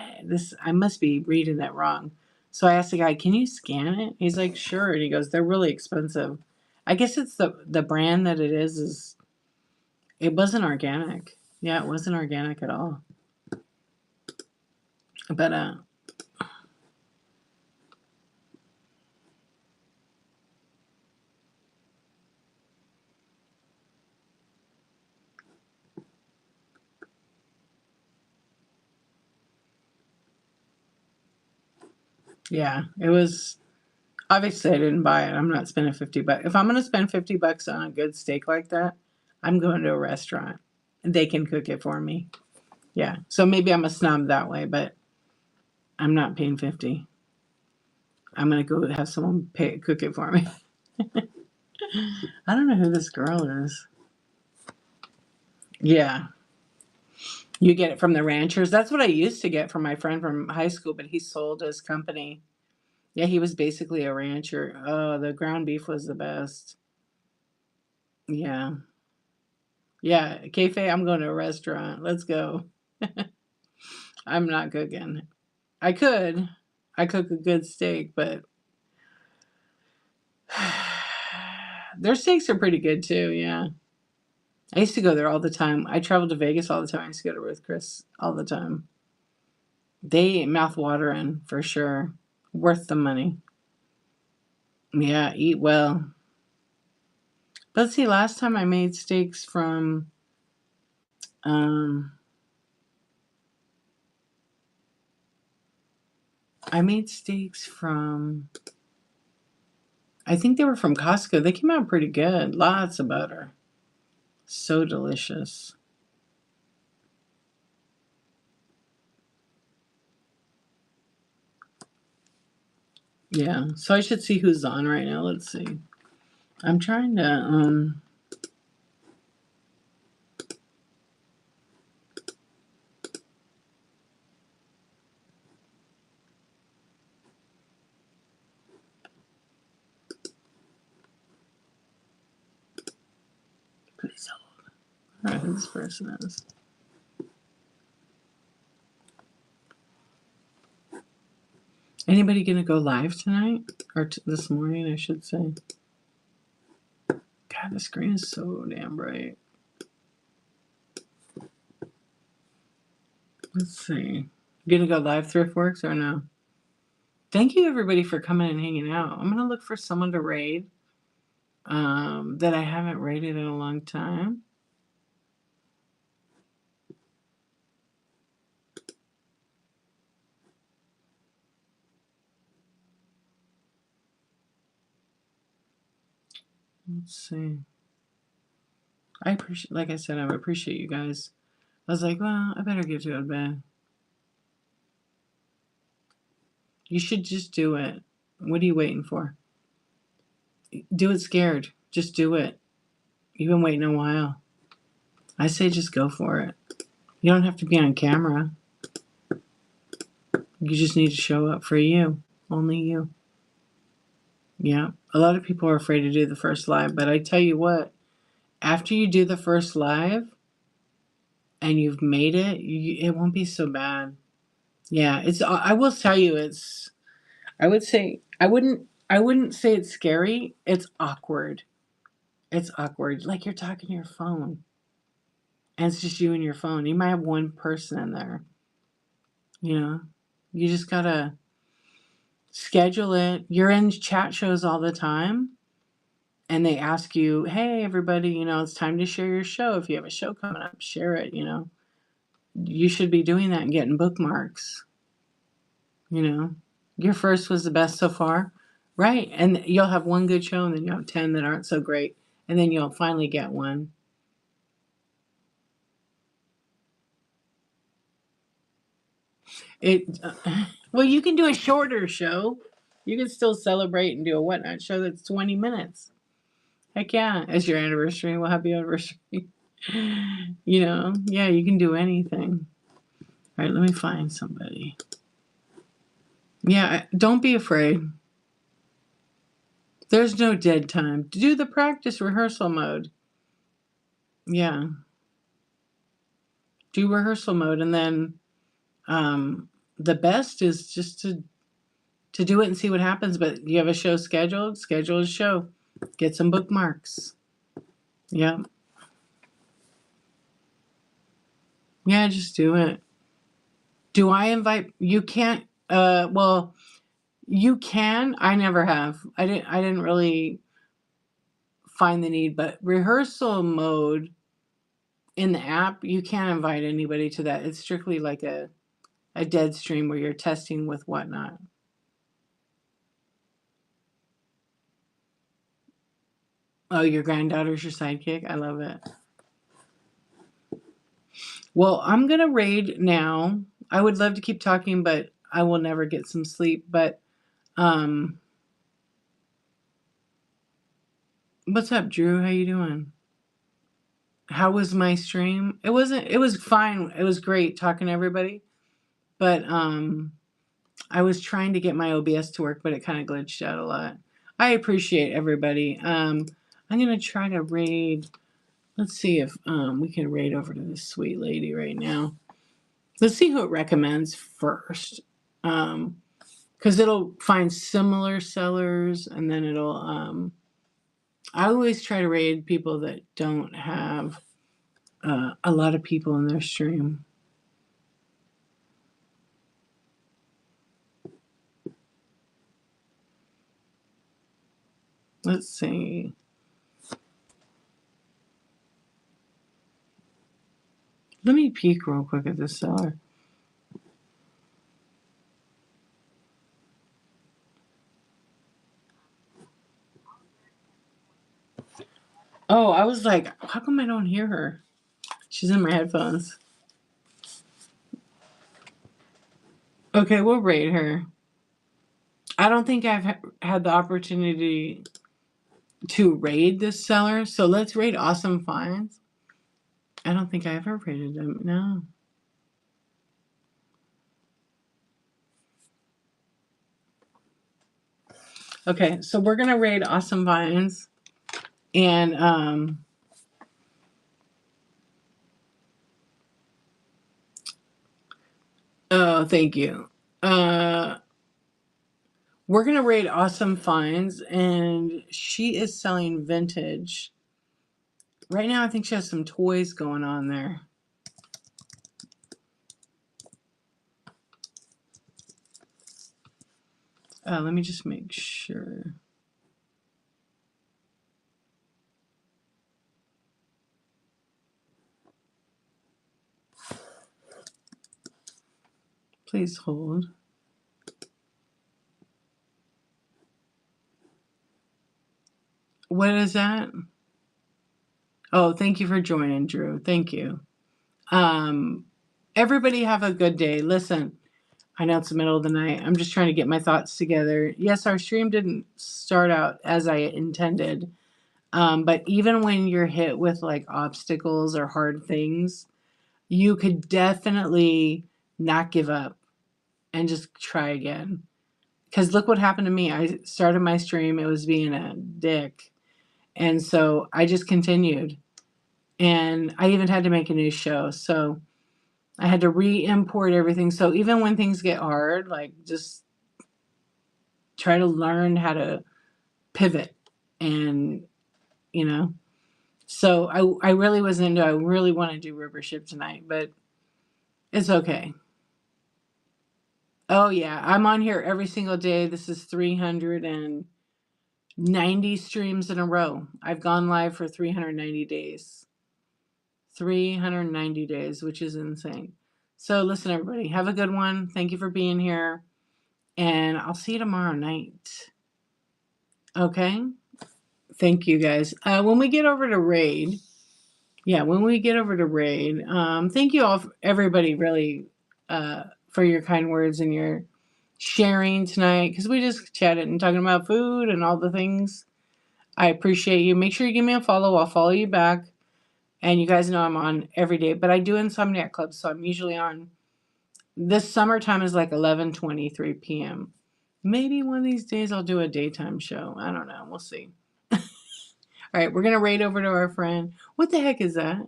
I must be reading that wrong. So I asked the guy, can you scan it? He's like, sure. And he goes, they're really expensive. I guess it's the brand that it is it wasn't organic. Yeah, it wasn't organic at all. But yeah, it was obviously I didn't buy it. I'm not spending $50. If I'm gonna spend $50 on a good steak like that, I'm going to a restaurant. They can cook it for me. Yeah. So maybe I'm a snob that way, but I'm not paying 50. I'm gonna go have someone cook it for me. I don't know who this girl is. Yeah. You get it from the ranchers. That's what I used to get from my friend from high school, but he sold his company. Yeah, he was basically a rancher. Oh, the ground beef was the best. Yeah. Yeah. Kayfabe, I'm going to a restaurant. Let's go. I'm not cooking. I could. I cook a good steak, but their steaks are pretty good too. Yeah. I used to go there all the time. I traveled to Vegas all the time. I used to go to Ruth Chris all the time. They mouth watering for sure. Worth the money. Yeah, eat well. Let's see, last time I made steaks from um I made steaks from I think they were from Costco. They came out pretty good. Lots of butter. So delicious. Yeah. So I should see who's on right now. Let's see. I'm trying to please hold. I don't know who this person is. Anybody gonna go live tonight? Or this morning, I should say. God, the screen is so damn bright. Let's see. You gonna go live, Thriftworks, or no? Thank you, everybody, for coming and hanging out. I'm gonna look for someone to raid that I haven't raided in a long time. Let's see. I appreciate, like I said, I appreciate you guys. I was like, well, I better get to bed. You should just do it. What are you waiting for? Do it scared. Just do it. You've been waiting a while. I say just go for it. You don't have to be on camera. You just need to show up for you. Only you. Yeah. A lot of people are afraid to do the first live, but I tell you what, after you do the first live and you've made it, it won't be so bad. Yeah, I will tell you, I would say, I wouldn't say it's scary. It's awkward. It's awkward. Like you're talking to your phone and it's just you and your phone. You might have one person in there, you know? You just gotta schedule it. You're in chat shows all the time and they ask you, hey, everybody, it's time to share your show. If you have a show coming up, share it. You should be doing that and getting bookmarks. Your first was the best so far, right? And you'll have one good show and then you'll have 10 that aren't so great. And then you'll finally get one. Well, you can do a shorter show. You can still celebrate and do a whatnot show that's 20 minutes. Heck yeah. It's your anniversary. Well, happy anniversary. Yeah, you can do anything. All right, let me find somebody. Yeah, don't be afraid. There's no dead time. Do the practice rehearsal mode. Yeah. Do rehearsal mode, and then the best is just to do it and see what happens. But you have a show scheduled, schedule a show. Get some bookmarks. Yeah. Yeah, just do it. Do I invite you can't well, you can. I never have. I didn't really find the need, but rehearsal mode in the app, you can't invite anybody to that. It's strictly like a dead stream where you're testing with whatnot. Oh, your granddaughter's your sidekick? I love it. Well, I'm going to raid now. I would love to keep talking, but I will never get some sleep. But what's up, Drew? How you doing? How was my stream? It was fine. It was great talking to everybody. But I was trying to get my OBS to work, but it kind of glitched out a lot. I appreciate everybody. I'm going to try to raid. Let's see if we can raid over to this sweet lady right now. Let's see who it recommends first. Because it'll find similar sellers, and then it'll... I always try to raid people that don't have a lot of people in their stream. Let's see. Let me peek real quick at this seller. Oh, I was like, how come I don't hear her? She's in my headphones. Okay, we'll raid her. I don't think I've had the opportunity to raid this seller, so let's raid Awesome Finds. I don't think I ever raided them. No. Okay, so we're gonna raid Awesome Finds, and oh, thank you. We're gonna raid Awesome Finds, and she is selling vintage. Right now, I think she has some toys going on there. Let me just make sure. Please hold. What is that? Oh, thank you for joining, Drew. Thank you. Everybody have a good day. Listen, I know it's the middle of the night. I'm just trying to get my thoughts together. Yes, our stream didn't start out as I intended. But even when you're hit with like obstacles or hard things, you could definitely not give up. and just try again. Because look what happened to me. I started my stream, it was being a dick. And so I just continued. And I even had to make a new show. So I had to re-import everything. So even when things get hard, like just try to learn how to pivot. And, you know, so I really was into, I really want to do River Ship tonight, but it's okay. Oh, yeah. I'm on here every single day. This is 390 streams in a row. I've gone live for 390 days. 390 days, which is insane. So listen, everybody, have a good one. Thank you for being here. And I'll see you tomorrow night. Okay? Thank you, guys. When we get over to Raid, thank you all, everybody, really, for your kind words and your sharing tonight, because we just chatted and talking about food and all the things. I appreciate you. Make sure you give me a follow. I'll follow you back. And you guys know I'm on every day, but I do Insomniac Club, so I'm usually on. This summertime is like 11:23 p.m. Maybe one of these days I'll do a daytime show. I don't know. We'll see. All right, we're gonna raid over to our friend. What the heck is that?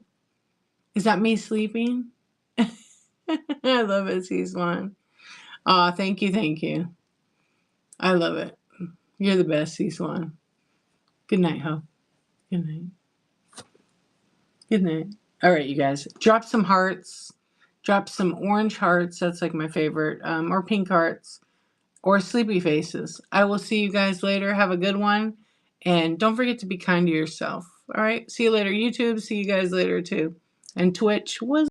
Is that me sleeping? I love it, C-Swan. Aw, thank you, thank you. I love it. You're the best, C-Swan. Good night, ho. Good night. Good night. All right, you guys. Drop some hearts. Drop some orange hearts. That's like my favorite. Or pink hearts. Or sleepy faces. I will see you guys later. Have a good one. And don't forget to be kind to yourself. All right? See you later, YouTube. See you guys later, too. And Twitch was